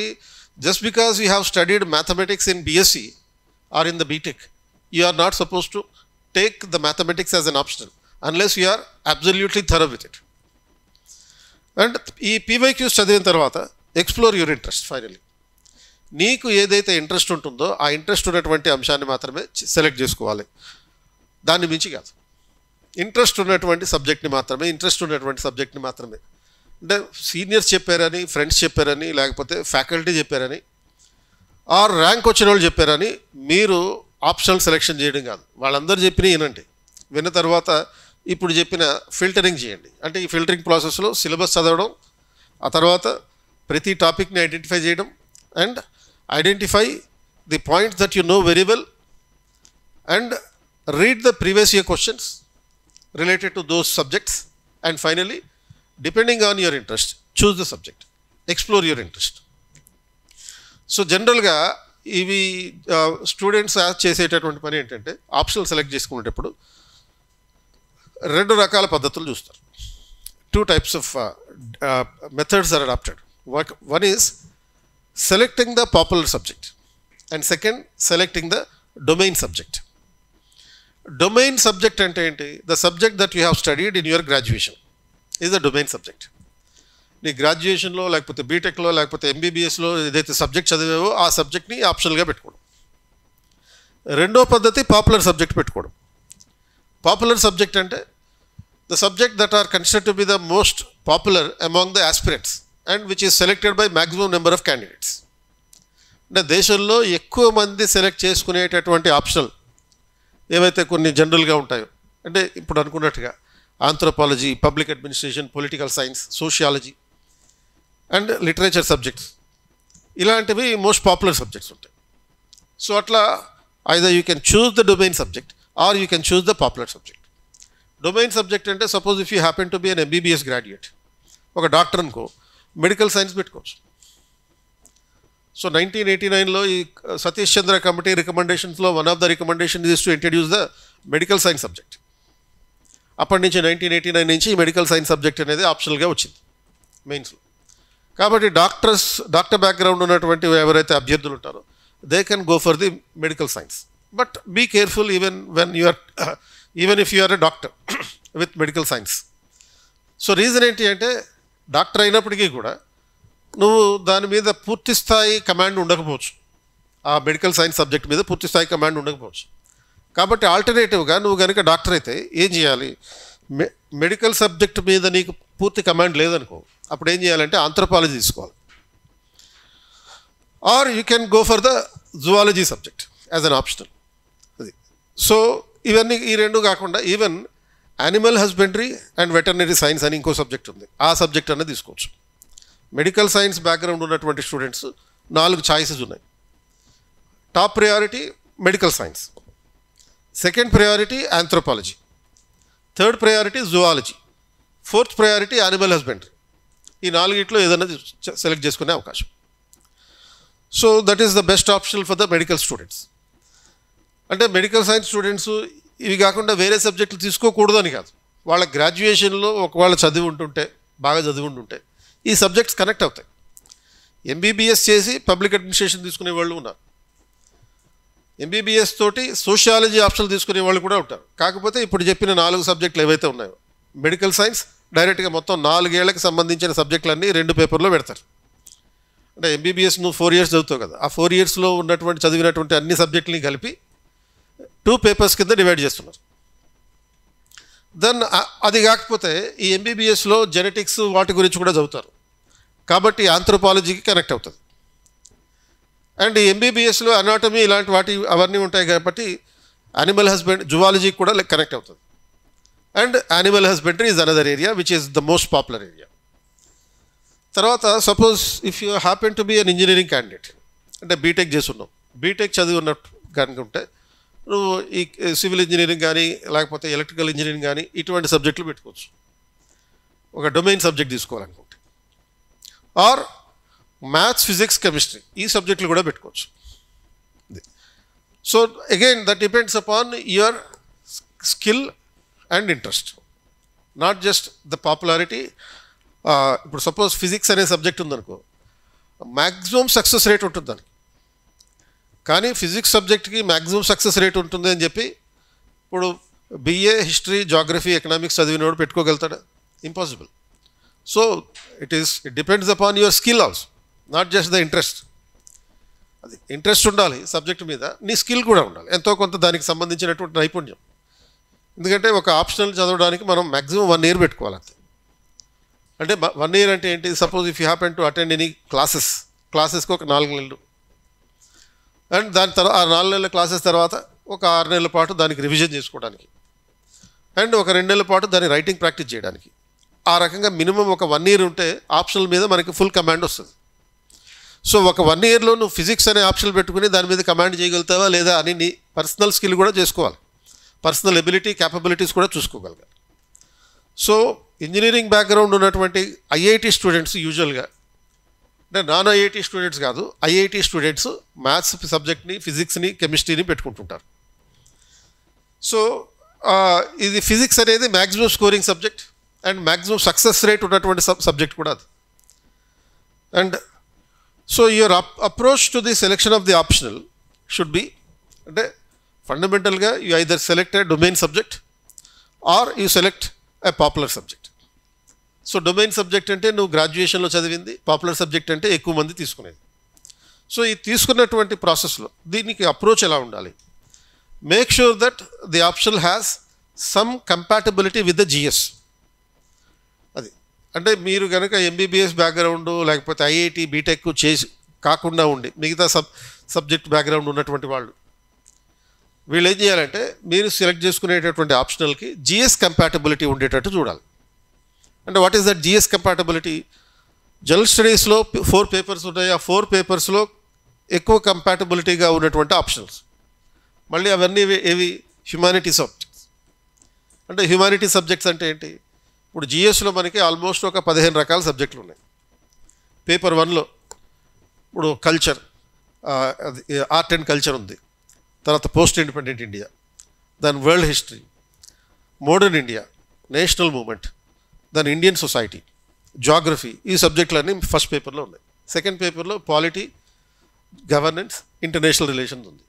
just because you have studied mathematics in BSc or in the BTech, you are not suppose to take the mathematics as an optional unless you are absolutely thorough with it. And ఈ PYQs చదివిన తర్వాత explore your interest. Finally నీకు ఏదైతే interest ఉంటుందో ఆ interest ఉన్నటువంటి అంశాన్ని మాత్రమే సెలెక్ట్ చేసుకోవాలి, దాన్ని మించి కాదు. ఇంట్రెస్ట్ ఉన్నటువంటి సబ్జెక్ట్ని మాత్రమే. అంటే సీనియర్స్ చెప్పారని, ఫ్రెండ్స్ చెప్పారని, లేకపోతే ఫ్యాకల్టీ చెప్పారని, ఆర్ ర్యాంక్ వచ్చిన వాళ్ళు చెప్పారని మీరు ఆప్షనల్ సెలెక్షన్ చేయడం కాదు. వాళ్ళందరూ చెప్పిన వినండి, విన్న తర్వాత ఇప్పుడు చెప్పిన ఫిల్టరింగ్ చేయండి. అంటే ఈ ఫిల్టరింగ్ ప్రాసెస్లో సిలబస్ చదవడం, ఆ తర్వాత ప్రతి టాపిక్ని ఐడెంటిఫై చేయడం, and identify the points that you know very well, and read the previous year questions related to those subjects, and finally depending on your interest choose the subject, explore your interest. So జనరల్గా ఇవి students చేసేటటువంటి పని ఏంటంటే, optional select చేసుకునేటప్పుడు రెండు రకాల పద్ధతులు చూస్తారు. 2 types of methods are adopted. One is selecting the popular subject and second selecting the domain subject. Domain subject ante enti? The subject that you have studied in your graduation is the domain subject. నీ గ్రాడ్యుయేషన్లో లేకపోతే బీటెక్లో లేకపోతే ఎంబీబీఎస్లో ఏదైతే subject చదివావో ఆ సబ్జెక్ట్ని ఆప్షనల్గా పెట్టుకోవడం. రెండో పద్ధతి పాపులర్ సబ్జెక్ట్ పెట్టుకోవడం. పాపులర్ సబ్జెక్ట్ అంటే the subject that are considered to be the most popular among the aspirants and which is selected by maximum number of candidates. అంటే దేశంలో ఎక్కువ మంది సెలెక్ట్ చేసుకునేటటువంటి ఆప్షనల్ ఏవైతే కొన్ని జనరల్గా ఉంటాయో, అంటే ఇప్పుడు అనుకున్నట్టుగా anthropology, public administration, political science, sociology and literature subjects, ఇలాంటివి మోస్ట్ పాపులర్ సబ్జెక్ట్స్ ఉంటాయి. సో అట్లా either you can choose the domain subject or you can choose the popular subject. Domain subject అంటే suppose if you happen to be an MBBS graduate, ఒక doctor అనుకో, medical science పెట్టుకోవచ్చు. So 1989లో ఈ Satish Chandra committee రికమెండేషన్స్లో one of the recommendation is to introduce the medical science subject. అప్పటి నుంచి 1989 నుంచి ఈ మెడికల్ సైన్స్ సబ్జెక్ట్ అనేది ఆప్షనల్గా వచ్చింది మెయిన్స్లో. కాబట్టి డాక్టర్ బ్యాక్గ్రౌండ్ ఉన్నటువంటి ఎవరైతే అభ్యర్థులు ఉంటారో they can go for the medical science. But be careful even if you are a doctor with medical science. So reason ఏంటి అంటే డాక్టర్ అయినప్పటికీ కూడా నువ్వు దాని మీద పూర్తి స్థాయి కమాండ్ ఉండకపోవచ్చు, ఆ మెడికల్ సైన్స్ సబ్జెక్ట్ మీద పూర్తి స్థాయి కమాండ్ ఉండకపోవచ్చు. కాబట్టి ఆల్టర్నేటివ్గా నువ్వు కనుక డాక్టర్ అయితే ఏం చేయాలి, మెడికల్ సబ్జెక్ట్ మీద నీకు పూర్తి కమాండ్ లేదనుకో, అప్పుడు ఏం చేయాలంటే ఆంథ్రోపాలజీ తీసుకోవాలి. Or you can go for the zoology subject as an optional. అది సో ఇవన్నీ ఈ రెండు కాకుండా even animal husbandry and veterinary science అని ఇంకో సబ్జెక్ట్ ఉంది, ఆ సబ్జెక్ట్ అనేది తీసుకోవచ్చు. మెడికల్ సైన్స్ బ్యాక్గ్రౌండ్ ఉన్నటువంటి స్టూడెంట్స్ 4 చాయిసెస్ ఉన్నాయి. Top priority medical science, second priority anthropology, third priority zoology, fourth priority animal husbandry. ఈ 4 ఏదైనా సెలెక్ట్ చేసుకునే అవకాశం. So that is the best option for the medical students. అంటే medical science students ఇవి కాకుండా వేరే సబ్జెక్టులు తీసుకోకూడదు అని కాదు, వాళ్ళ గ్రాడ్యుయేషన్లో ఒకవేళ బాగా చదివి ఉంటుంటే ఈ సబ్జెక్ట్స్ కనెక్ట్ అవుతాయి. ఎంబీబీఎస్ చేసి పబ్లిక్ అడ్మినిస్ట్రేషన్ తీసుకునే వాళ్ళు ఉన్నారు, ఎంబీబీఎస్ తోటి సోషియాలజీ ఆప్షన్లు తీసుకునే వాళ్ళు కూడా ఉంటారు. కాకపోతే ఇప్పుడు చెప్పిన 4 సబ్జెక్టులు ఏవైతే ఉన్నాయో మెడికల్ సైన్స్ డైరెక్ట్గా మొత్తం 4 ఏళ్లకు సంబంధించిన సబ్జెక్టులన్నీ 2 పేపర్లో పెడతారు. అంటే ఎంబీబీఎస్ నువ్వు 4 years చదువుతావు కదా, ఆ 4 yearsలో చదివినటువంటి అన్ని సబ్జెక్టులని కలిపి 2 papers కింద డివైడ్ చేస్తున్నారు. దెన్ అది కాకపోతే ఈ ఎంబీబీఎస్లో జెనెటిక్స్ వాటి గురించి కూడా చదువుతారు, కాబట్టి ఆంథ్రోపాలజీకి కనెక్ట్ అవుతుంది. అండ్ ఈ ఎంబీబీఎస్లో అనాటమీ ఇలాంటి అవన్నీ ఉంటాయి కాబట్టి యానిమల్ జువాలజీకి కూడా కనెక్ట్ అవుతుంది. And animal husbandry is another area which is the most popular area. తర్వాత suppose if you happen to be an engineering candidate, అంటే బీటెక్ చేస్తున్నావు, బీటెక్ చదివి ఉన్నట్టు కనుకుంటే నువ్వు ఈ సివిల్ ఇంజనీరింగ్ కానీ లేకపోతే ఎలక్ట్రికల్ ఇంజనీరింగ్ కానీ ఇటువంటి సబ్జెక్టులు పెట్టుకోవచ్చు. ఒక డొమైన్ సబ్జెక్ట్ తీసుకోవాలనుకుంటే, ఆర్ మ్యాథ్స్, ఫిజిక్స్, కెమిస్ట్రీ ఈ సబ్జెక్టులు కూడా పెట్టుకోవచ్చు. So again that depends upon your skill and interest, not just the popularity. ఇప్పుడు సపోజ్ ఫిజిక్స్ అనే సబ్జెక్ట్ ఉందనుకో, మ్యాక్సిమం సక్సెస్ రేట్ ఉంటుంది దానికి. కానీ ఫిజిక్స్ సబ్జెక్ట్కి మ్యాక్సిమం సక్సెస్ రేట్ ఉంటుంది అని చెప్పి ఇప్పుడు BA హిస్టరీ, జాగ్రఫీ, ఎకనామిక్స్ చదివినోడు పెట్టుకోగలుగుతాడా? Impossible. So it depends upon your skill also, not just the interest. అది ఇంట్రెస్ట్ ఉండాలి సబ్జెక్ట్ మీద, నీ స్కిల్ కూడా ఉండాలి, ఎంతో కొంత దానికి సంబంధించినటువంటి నైపుణ్యం. ఎందుకంటే ఒక ఆప్షనల్ చదవడానికి మనం మ్యాక్సిమం 1 year పెట్టుకోవాలి అంతే. అంటే 1 year అంటే ఏంటి, suppose if you happen to attend any క్లాసెస్కి ఒక 4 నెలలు, అండ్ దాని తర్వాత ఆ 4 నెలల క్లాసెస్ తర్వాత ఒక 6 నెలల పాటు దానికి రివిజన్ చేసుకోవడానికి, అండ్ ఒక 2 నెలల పాటు దాన్ని రైటింగ్ ప్రాక్టీస్ చేయడానికి. ఆ రకంగా మినిమం ఒక 1 year ఉంటే ఆప్షనల్ మీద మనకి ఫుల్ కమాండ్ వస్తుంది. సో ఒక 1 yearలో నువ్వు ఫిజిక్స్ అనే ఆప్షనల్ పెట్టుకుని దాని మీద కమాండ్ చేయగలుగుతావా లేదా అని నీ పర్సనల్ స్కిల్ కూడా చేసుకోవాలి, పర్సనల్ ఎబిలిటీ, క్యాపబిలిటీస్ కూడా చూసుకోగలగాలి. సో ఇంజనీరింగ్ బ్యాక్గ్రౌండ్ ఉన్నటువంటి IIT స్టూడెంట్స్ యూజువల్గా, అంటే నాన్ IIT స్టూడెంట్స్ కాదు, IIT స్టూడెంట్స్ మ్యాథ్స్ సబ్జెక్ట్ని, ఫిజిక్స్ని, కెమిస్ట్రీని పెట్టుకుంటుంటారు. సో ఇది ఫిజిక్స్ అనేది maximum scoring subject and maximum success rate ఉన్నటువంటి సబ్జెక్ట్ కూడా అది. And so your approach to the selection of the optional should be అంటే ఫండమెంటల్గా you either select a domain subject or you select a popular subject. So domain subject అంటే నువ్వు గ్రాడ్యుయేషన్లో చదివింది, popular subject అంటే ఎక్కువ మంది తీసుకునేది. సో ఈ తీసుకున్నటువంటి ప్రాసెస్లో దీనికి అప్రోచ్ ఎలా ఉండాలి? Make sure that the option has some compatibility with the GS. అది అంటే మీరు కనుక ఎంబీబీఎస్ బ్యాక్గ్రౌండ్ లేకపోతే ఐఐటి బీటెక్ చేసి కాకుండా ఉండి మిగతా సబ్జెక్ట్ బ్యాక్గ్రౌండ్ ఉన్నటువంటి వాళ్ళు వీళ్ళు ఏం చేయాలంటే మీరు సెలెక్ట్ చేసుకునేటటువంటి ఆప్షనల్కి జిఎస్ కంపాటబిలిటీ ఉండేటట్టు చూడాలి. అంటే what is that GS compatibility? General స్టడీస్లో 4 పేపర్స్ ఉన్నాయి. ఆ 4 పేపర్స్లో ఎక్కువ కంపాటబిలిటీగా ఉన్నటువంటి ఆప్షనల్స్. మళ్ళీ అవన్నీ ఏవి? Humanity subjects. అంటే హ్యుమానిటీ సబ్జెక్ట్స్ అంటే ఏంటి? ఇప్పుడు జిఎస్లో మనకి ఆల్మోస్ట్ ఒక 15 రకాల సబ్జెక్టులు ఉన్నాయి. పేపర్ 1లో ఇప్పుడు కల్చర్, ఆర్ట్ అండ్ కల్చర్ ఉంది. తర్వాత పోస్ట్ ఇండిపెండెంట్ ఇండియా, దాని world history, modern India, national movement, దాని ఇండియన్ సొసైటీ, జాగ్రఫీ, ఈ సబ్జెక్టులన్నీ ఫస్ట్ పేపర్లో ఉన్నాయి. సెకండ్ పేపర్లో పాలిటీ, గవర్నెన్స్, ఇంటర్నేషనల్ రిలేషన్స్ ఉంది.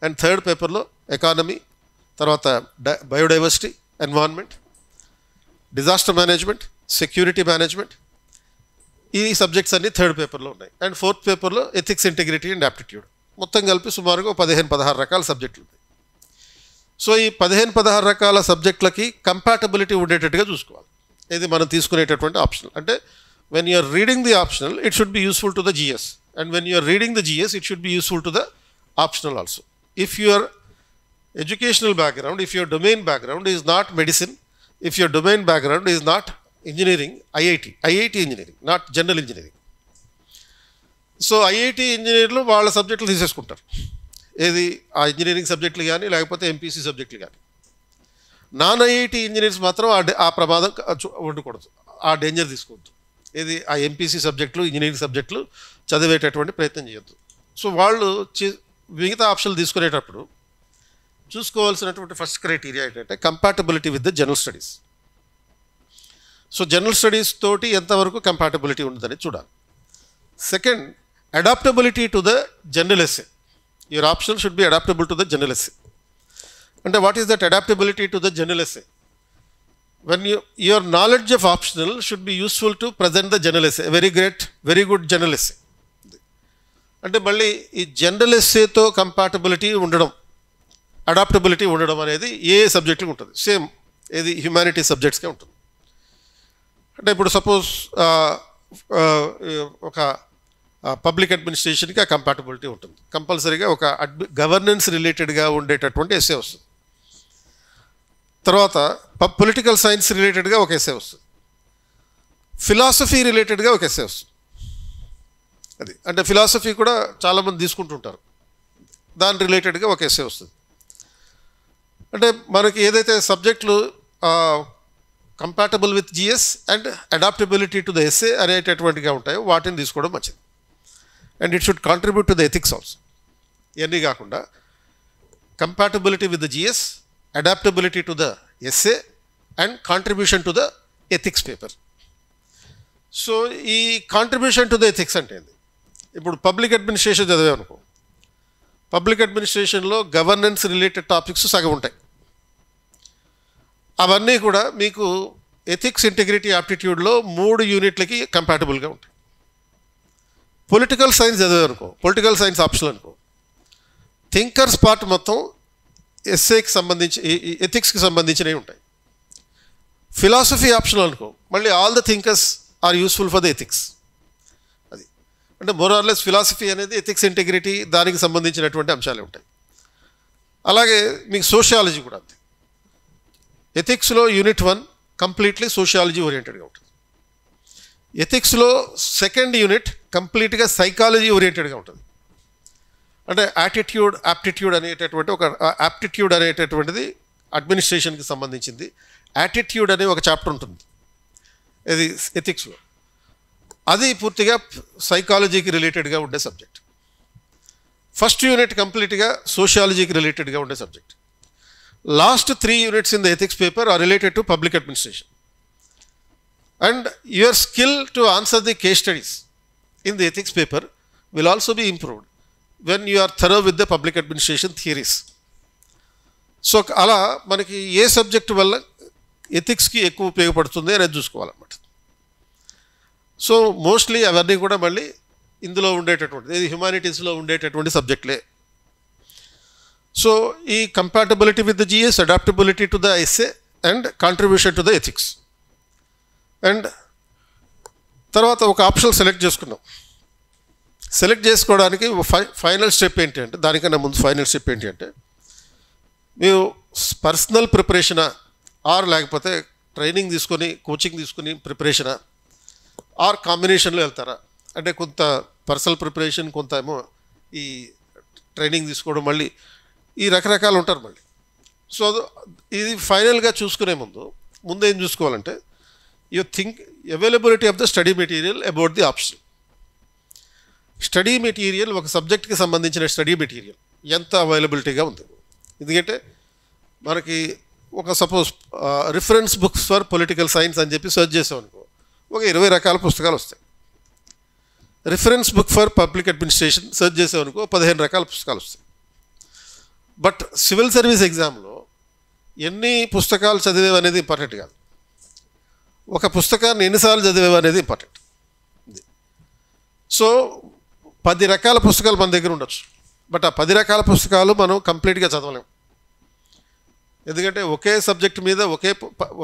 అండ్ థర్డ్ పేపర్లో ఎకానమీ, తర్వాత biodiversity, environment, disaster management, security management, ఈ సబ్జెక్ట్స్ అన్నీ థర్డ్ పేపర్లో ఉన్నాయి. అండ్ ఫోర్త్ పేపర్లో ఎథిక్స్, ఇంటిగ్రిటీ అండ్ యాప్టిట్యూడ్. మొత్తం కలిపి సుమారుగా 15-16 రకాల సబ్జెక్టులు ఉన్నాయి. సో ఈ 15-16 రకాల సబ్జెక్టులకి కంపాటబిలిటీ ఉండేటట్టుగా చూసుకోవాలి. ఇది మనం తీసుకునేటటువంటి ఆప్షనల్. అంటే when you're reading the optional it should be useful to the GS, and when you're reading the GS it should be useful to the optional also. If your educational background, if your domain background is not medicine, if your domain background is not engineering, IIT engineering, not general engineering. So IIT ఇంజనీర్లు వాళ్ళ సబ్జెక్టులు తీసేసుకుంటారు. ఏది? ఆ engineering సబ్జెక్టులు కానీ లేకపోతే MPC సబ్జెక్టులు కానీ. నాన్ ఐఐటి ఇంజనీర్స్ మాత్రం ఆ ప్రమాదం ఉండకూడదు, ఆ డేంజర్ తీసుకోవద్దు. ఏది? ఆ ఎంపీసీ సబ్జెక్టులు, ఇంజనీరింగ్ సబ్జెక్టులు చదివేటటువంటి ప్రయత్నం చేయొద్దు. సో వాళ్ళు మిగతా ఆప్షన్లు తీసుకునేటప్పుడు చూసుకోవాల్సినటువంటి ఫస్ట్ క్రైటీరియా ఏంటంటే compatibility with the general studies. So general studies తోటి ఎంతవరకు కంపాటబిలిటీ ఉంటుందని చూడాలి. Second, adaptability to the general essay. Your option should be adaptable to the general essay. అంటే what is that adaptability to the general essay? When your knowledge of optional should be useful to present the general essay, very good general essay. అంటే మళ్ళీ ఈ general ఎస్సేతో compatibility ఉండడం, adaptability ఉండడం అనేది ఏ సబ్జెక్టుకి ఉంటుంది? Same ఏది? హ్యుమానిటీ సబ్జెక్ట్స్కే ఉంటుంది. అంటే ఇప్పుడు సపోజ్ ఒక పబ్లిక్ అడ్మినిస్ట్రేషన్కి ఆ కంపాటబిలిటీ ఉంటుంది. కంపల్సరీగా ఒక గవర్నెన్స్ రిలేటెడ్గా ఉండేటటువంటి ఎస్సే వస్తుంది. తర్వాత పొలిటికల్ సైన్స్ రిలేటెడ్గా ఒక ఎస్సే వస్తుంది. ఫిలాసఫీ రిలేటెడ్గా ఒక ఎస్సే వస్తుంది. అది అంటే ఫిలాసఫీ కూడా చాలామంది తీసుకుంటుంటారు, దాని రిలేటెడ్గా ఒక ఎస్సే వస్తుంది. అంటే మనకి ఏదైతే సబ్జెక్టులు compatible with GS and adaptability to the essay అనేటటువంటిగా ఉంటాయో వాటిని తీసుకోవడం మంచిది. And it should contribute to the ethics also. ఇవన్నీ కాకుండా compatibility with the GS, adaptability to the essay and contribution to the ethics paper. So ఈ contribution to the ethics అంటే ఏంది? ఇప్పుడు పబ్లిక్ అడ్మినిస్ట్రేషన్ చదివామనుకో, పబ్లిక్ అడ్మినిస్ట్రేషన్లో గవర్నెన్స్ రిలేటెడ్ టాపిక్స్ సగం ఉంటాయి. అవన్నీ కూడా మీకు ఎథిక్స్, ఇంటిగ్రిటీ, యాప్టిట్యూడ్లో 3 యూనిట్లకి కంపాటబుల్గా ఉంటాయి. పొలిటికల్ సైన్స్ చదివారనుకో, పొలిటికల్ సైన్స్ ఆప్షనల్ అనుకో, థింకర్స్ పార్ట్ మొత్తం ఎస్ఏకి సంబంధించి, ఎథిక్స్కి సంబంధించినవి ఉంటాయి. ఫిలాసఫీ ఆప్షనల్ అనుకో, మళ్ళీ all the thinkers are useful for the ethics. అది అంటే మోర్ ఆర్ లెస్ ఫిలాసఫీ అనేది ఎథిక్స్, ఇంటిగ్రిటీ దానికి సంబంధించినటువంటి అంశాలే ఉంటాయి. అలాగే మీకు సోషియాలజీ కూడా అంతే. ఎథిక్స్లో యూనిట్ 1 కంప్లీట్లీ సోషియాలజీ ఓరియంటెడ్గా ఉంటుంది. ఎథిక్స్లో సెకండ్ యూనిట్ కంప్లీట్గా సైకాలజీ ఓరియంటెడ్గా ఉంటుంది. అంటే యాటిట్యూడ్, యాప్టిట్యూడ్ అనేటటువంటి ఒక యాప్టిట్యూడ్ అనేటటువంటిది అడ్మినిస్ట్రేషన్కి సంబంధించింది. యాటిట్యూడ్ అనే ఒక చాప్టర్ ఉంటుంది ఇది ఎథిక్స్లో. అది పూర్తిగా సైకాలజీకి రిలేటెడ్గా ఉండే సబ్జెక్ట్. ఫస్ట్ యూనిట్ కంప్లీట్గా సోషియాలజీకి రిలేటెడ్గా ఉండే subject. Last 3 units in the ethics paper are related to public administration. And your skill to answer the case studies in the ethics paper will also be improved when you are thorough with the public administration theories. So అలా మనకి ఏ subject వల్ల ఎథిక్స్కి ఎక్కువ ఉపయోగపడుతుంది అనేది చూసుకోవాలన్నమాట. So mostly అవన్నీ కూడా మళ్ళీ ఇందులో ఉండేటటువంటి ఇది హ్యుమానిటీస్లో ఉండేటటువంటి సబ్జెక్టులే. సో ఈ compatibility with the GS, adaptability to the essay and contribution to the ethics. And తర్వాత ఒక ఆప్షన్ సెలెక్ట్ చేసుకున్నాం. సెలెక్ట్ చేసుకోవడానికి ఫైనల్ స్టెప్ ఏంటి అంటే, దానికన్నా ముందు ఫైనల్ స్టెప్ ఏంటి అంటే, మీరు పర్సనల్ ప్రిపరేషనా ఆర్ లేకపోతే ట్రైనింగ్ తీసుకొని కోచింగ్ తీసుకుని ప్రిపరేషనా ఆర్ కాంబినేషన్లో వెళ్తారా అంటే, కొంత పర్సనల్ ప్రిపరేషన్, కొంత ఏమో ఈ ట్రైనింగ్ తీసుకోవడం, మళ్ళీ ఈ రకరకాలు ఉంటారు మళ్ళీ. సో ఇది ఫైనల్గా చూసుకునే ముందు ఏం చూసుకోవాలంటే, you think availability of the study material about the option. Study material, ఒక సబ్జెక్ట్కి సంబంధించిన స్టడీ మెటీరియల్ ఎంత అవైలబిలిటీగా ఉంది. ఎందుకంటే మనకి ఒక suppose reference books for political science అని చెప్పి సెర్చ్ చేసామనుకో, ఒక 20 రకాల పుస్తకాలు వస్తాయి. Reference book for public administration search చేసామనుకో 15 రకాల పుస్తకాలు వస్తాయి. బట్ సివిల్ సర్వీస్ ఎగ్జామ్లో ఎన్ని పుస్తకాలు చదివేవి అనేది ఇంపార్టెంట్ కాదు, ఒక పుస్తకాన్ని ఎన్నిసార్లు చదివేవి అనేది ఇంపార్టెంట్. సో 10 రకాల పుస్తకాలు మన దగ్గర ఉండొచ్చు, బట్ ఆ 10 రకాల పుస్తకాలు మనం కంప్లీట్గా చదవలేము. ఎందుకంటే ఒకే సబ్జెక్ట్ మీద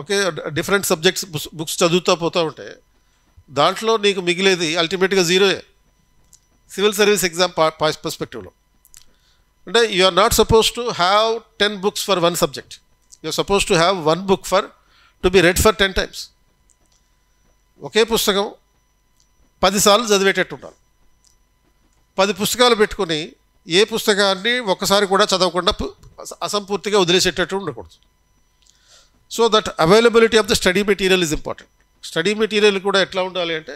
ఒకే డిఫరెంట్ సబ్జెక్ట్స్ బుక్స్ చదువుతూ పోతూ ఉంటే దాంట్లో నీకు మిగిలేది అల్టిమేట్గా జీరోయే సివిల్ సర్వీస్ ఎగ్జామ్ పర్స్పెక్టివ్లో. అంటే you are not suppose to have 10 books for 1 subject. You are suppose to have 1 book to be read for 10 times. ఒకే పుస్తకం 10 సార్లు చదివేటట్టు ఉండాలి. 10 పుస్తకాలు పెట్టుకొని ఏ పుస్తకాన్ని ఒక్కసారి కూడా చదవకుండా అసంపూర్తిగా వదిలేసేటట్టు ఉండకూడదు. So that availability of the study material is important. Study material కూడా ఎట్లా ఉండాలి అంటే,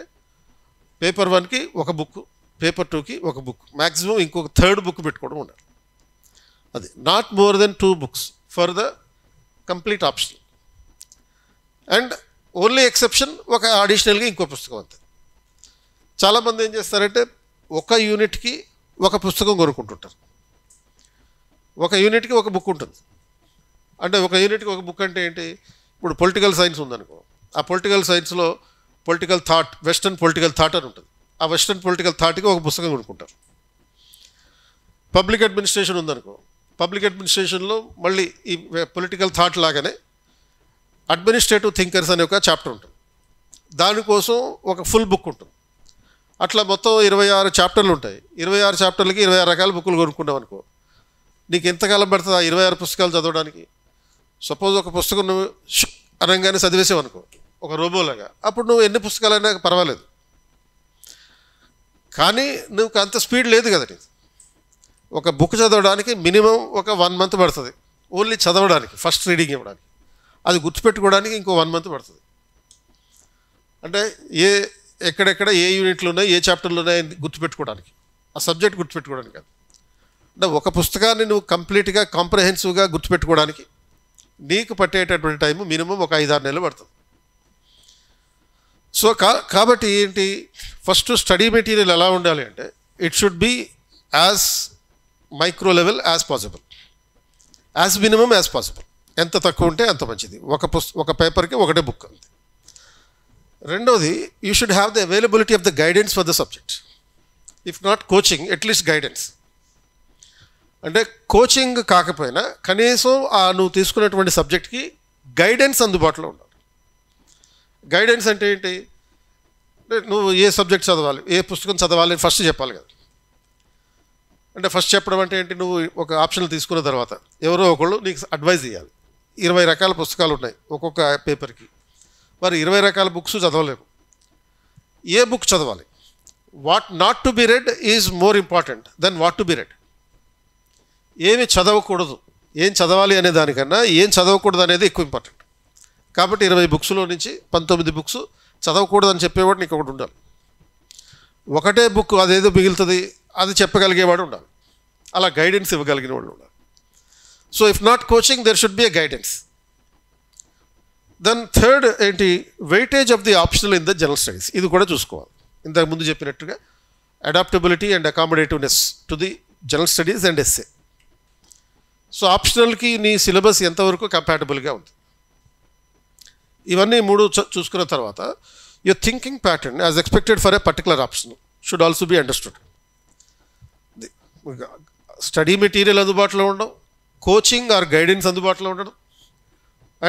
పేపర్ 1కి ఒక బుక్, పేపర్ 2కి ఒక బుక్, మ్యాక్సిమం ఇంకొక 3rd book పెట్టుకోవడం ఉండాలి. అది not more than 2 books for the complete option. And only exception ఒక అడిషనల్గా ఇంకో పుస్తకం అంతే. చాలామంది ఏం చేస్తారంటే, ఒక యూనిట్కి ఒక పుస్తకం కొనుక్కుంటుంటారు. ఒక యూనిట్కి ఒక బుక్ ఉంటుంది. అంటే ఒక యూనిట్కి ఒక బుక్ అంటే ఏంటి, ఇప్పుడు పొలిటికల్ సైన్స్ ఉందనుకో, ఆ పొలిటికల్ సైన్స్లో political thought, western political thought అని ఉంటుంది. ఆ వెస్టర్న్ పొలిటికల్ థాట్కి ఒక పుస్తకం కొనుక్కుంటారు. పబ్లిక్ అడ్మినిస్ట్రేషన్ ఉందనుకో, పబ్లిక్ అడ్మినిస్ట్రేషన్లో మళ్ళీ ఈ పొలిటికల్ థాట్ లాగానే అడ్మినిస్ట్రేటివ్ థింకర్స్ అనే ఒక చాప్టర్ ఉంటుంది. దానికోసం ఒక ఫుల్ బుక్ ఉంటుంది. అట్లా మొత్తం 26 చాప్టర్లు ఉంటాయి. 26 చాప్టర్లకి 26 రకాల బుక్కులు కొనుక్కున్నావు అనుకో, నీకు ఎంతకాలం పడుతుంది ఆ 26 పుస్తకాలు చదవడానికి? సపోజ్ ఒక పుస్తకం నువ్వు అనగానే చదివేసావు అనుకో, ఒక రోబోలాగా, అప్పుడు నువ్వు ఎన్ని పుస్తకాలైనా పర్వాలేదు. కానీ నువ్వు అంత స్పీడ్ లేదు కదా నీకు. ఒక బుక్ చదవడానికి మినిమం ఒక 1 month పడుతుంది, ఓన్లీ చదవడానికి, ఫస్ట్ రీడింగ్ ఇవ్వడానికి. అది గుర్తుపెట్టుకోవడానికి ఇంకో 1 month పడుతుంది. అంటే ఎక్కడెక్కడ ఏ యూనిట్లు ఉన్నాయి, ఏ చాప్టర్లు ఉన్నాయి గుర్తుపెట్టుకోవడానికి, ఆ సబ్జెక్ట్ గుర్తుపెట్టుకోవడానికి కాదు. అంటే ఒక పుస్తకాన్ని నువ్వు కంప్లీట్గా కాంప్రహెన్సివ్గా గుర్తుపెట్టుకోవడానికి నీకు పట్టేటటువంటి టైం మినిమం ఒక 5-6 నెలలు పడుతుంది. సో కాబట్టి ఏంటి, ఫస్ట్ స్టడీ మెటీరియల్ ఎలా ఉండాలి అంటే, it should be as micro level as possible, as minimum as possible. ఎంత తక్కువ ఉంటే అంత మంచిది. ఒక పేపర్కి ఒకటే బుక్ అంతే. రెండోది, you should have the availability of the guidance for the subject. If not coaching, at least guidance. అంటే కోచింగ్ కాకపోయినా కనీసం నువ్వు తీసుకున్నటువంటి సబ్జెక్ట్కి గైడెన్స్ అందుబాటులో ఉండాలి. గైడెన్స్ అంటే ఏంటి, అంటే నువ్వు ఏ సబ్జెక్ట్ చదవాలి, ఏ పుస్తకం చదవాలి అని ఫస్ట్ చెప్పాలి కదా. అంటే ఫస్ట్ చెప్పడం అంటే ఏంటి, నువ్వు ఒక ఆప్షన్లు తీసుకున్న తర్వాత ఎవరో ఒకళ్ళు నీకు అడ్వైజ్ చేయాలి. 20 రకాల పుస్తకాలు ఉన్నాయి ఒక్కొక్క పేపర్కి, మరి 20 రకాల బుక్స్ చదవలేము. ఏ బుక్ చదవాలి, what not to be read is more important than what to be read. ఏమి చదవకూడదు, ఏం చదవాలి అనే దానికన్నా ఏం చదవకూడదు అనేది ఎక్కువ ఇంపార్టెంట్. కాబట్టి 20 బుక్స్లో నుంచి 19 బుక్స్ చదవకూడదు అని చెప్పేవాడు నీకు ఒకటి ఉండాలి. ఒకటే బుక్ అదేదో మిగులుతుంది అది చెప్పగలిగేవాడు ఉండాలి. అలా గైడెన్స్ ఇవ్వగలిగిన వాళ్ళు ఉండాలి. So if not coaching there should be a guidance. Then third ఏంటి, weightage of the optional in the general studies. ఇది కూడా చూసుకోవాలి. ఇంతకు ముందు చెప్పినట్టుగా adaptability and accommodativeness to the general studies and essay. So ఆప్షనల్కి నీ సిలబస్ ఎంతవరకు కంపాటబుల్గా ఉంది, ఇవన్నీ మూడు చూసుకున్న తర్వాత your thinking pattern as expected for a particular option should also be understood. Study material అందుబాటులో ఉండడం, కోచింగ్ ఆర్ గైడెన్స్ అందుబాటులో ఉండడం,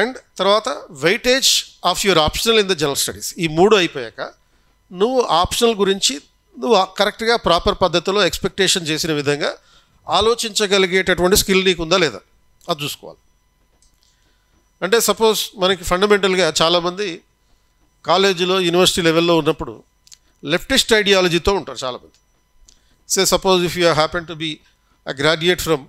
అండ్ తర్వాత weightage of your optional in the general studies. ఈ మూడు అయిపోయాక నువ్వు ఆప్షనల్ గురించి నువ్వు కరెక్ట్గా ప్రాపర్ పద్ధతిలో ఎక్స్పెక్టేషన్ చేసిన విధంగా ఆలోచించగలిగేటటువంటి స్కిల్ నీకు ఉందా లేదా అది చూసుకోవాలి. అంటే సపోజ్ మనకి ఫండమెంటల్గా చాలామంది కాలేజీలో యూనివర్సిటీ లెవెల్లో ఉన్నప్పుడు లెఫ్టిస్ట్ ఐడియాలజీతో ఉంటారు చాలామంది. Suppose if you happen to be a graduate from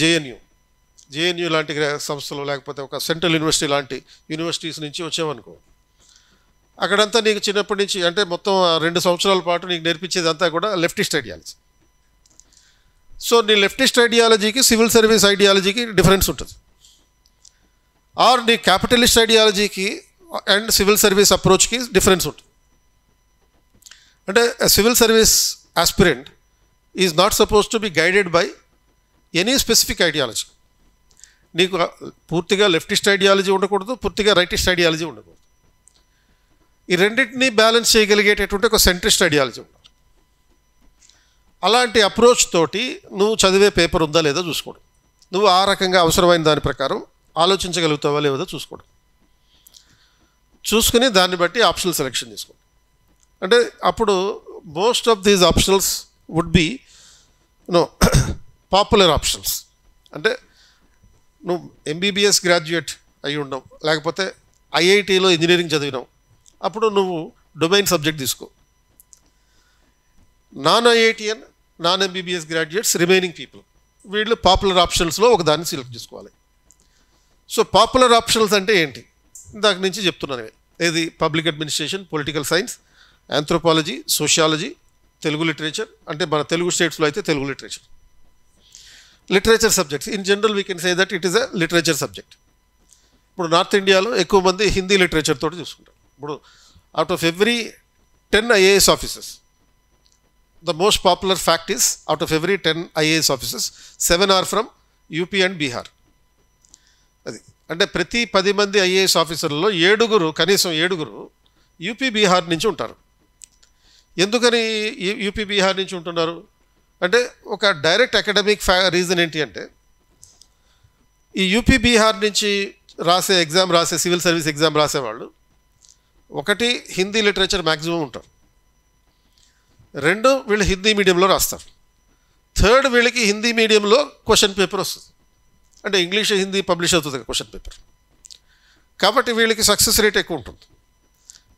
JNU లాంటి సంస్థలు, లేకపోతే ఒక సెంట్రల్ యూనివర్సిటీ లాంటి యూనివర్సిటీస్ నుంచి వచ్చామనుకో, అక్కడంతా నీకు చిన్నప్పటి నుంచి అంటే మొత్తం 2 సంవత్సరాల పాటు నీకు నేర్పించేదంతా కూడా లెఫ్టిస్ట్ ఐడియాలజీ. సో నీ లెఫ్టిస్ట్ ఐడియాలజీకి సివిల్ సర్వీస్ ఐడియాలజీకి డిఫరెన్స్ ఉంటుంది. ఆర్ నీ క్యాపిటలిస్ట్ ఐడియాలజీకి అండ్ సివిల్ సర్వీస్ అప్రోచ్కి డిఫరెన్స్ ఉంటుంది. అంటే civil service aspirant is not suppose to be guided by any specific ideology. నీకు పూర్తిగా లెఫ్టిస్ట్ ఐడియాలజీ ఉండకూడదు, పూర్తిగా రైటిస్ట్ ఐడియాలజీ ఉండకూడదు. ఈ రెండింటినీ బ్యాలెన్స్ చేయగలిగేటటువంటి ఒక సెంట్రిస్ట్ ఐడియాలజీ ఉండాలి. అలాంటి అప్రోచ్ తోటి నువ్వు చదివే పేపర్ ఉందా లేదా చూసుకోవడం, నువ్వు ఆ రకంగా అవసరమైన దాని ప్రకారం ఆలోచించగలుగుతావా లేదో చూసుకోవడం, చూసుకుని దాన్ని బట్టి ఆప్షనల్ సెలెక్షన్ చేసుకోవడం. అంటే అప్పుడు most of these optionals would be popular options. అంటే నువ్వు ఎంబీబీఎస్ గ్రాడ్యుయేట్ అయి ఉండవు, లేకపోతే ఐఐటీలో ఇంజనీరింగ్ చదివినావు, అప్పుడు నువ్వు డొమైన్ సబ్జెక్ట్ తీసుకో. Non IITian, non MBBS graduates, remaining people, వీళ్ళు పాపులర్ ఆప్షన్స్లో ఒక దాన్ని సెలెక్ట్ చేసుకోవాలి. సో పాపులర్ ఆప్షన్స్ అంటే ఏంటి, ఇందాక నుంచి చెప్తున్నాను. ఏది public administration, political science, anthropology, sociology, Telugu literature, అంటే మన తెలుగు స్టేట్స్లో అయితే Telugu literature subjects. In general we can say that it is a literature subject. ఇప్పుడు నార్త్ ఇండియాలో ఎక్కువ మంది హిందీ లిటరేచర్ తోటి చూసుకుంటారు. ఇప్పుడు out of every 10 IAS officers, the most popular fact is out of every 10 IAS officers 7 are from UP and Bihar. అది అంటే ప్రతి 10 మంది IAS ఆఫీసర్లలో 7 కనీసం 7 యూపీ బీహార్ నుంచి ఉంటారు. ఎందుకని యూపీ బీహార్ నుంచి ఉంటున్నారు అంటే ఒక డైరెక్ట్ అకాడమిక్ రీజన్ ఏంటి అంటే, ఈ యూపీ బీహార్ నుంచి ఎగ్జామ్ రాసే సివిల్ సర్వీస్ ఎగ్జామ్ రాసేవాళ్ళు ఒకటి హిందీ లిటరేచర్ మ్యాక్సిమం ఉంటారు, 2 వీళ్ళు హిందీ మీడియంలో రాస్తారు, 3 వీళ్ళకి హిందీ మీడియంలో క్వశ్చన్ పేపర్ వస్తుంది. అంటే ఇంగ్లీష్ హిందీ పబ్లిష్ అవుతుంది క్వశ్చన్ పేపర్, కాబట్టి వీళ్ళకి సక్సెస్ రేట్ ఎక్కువ ఉంటుంది.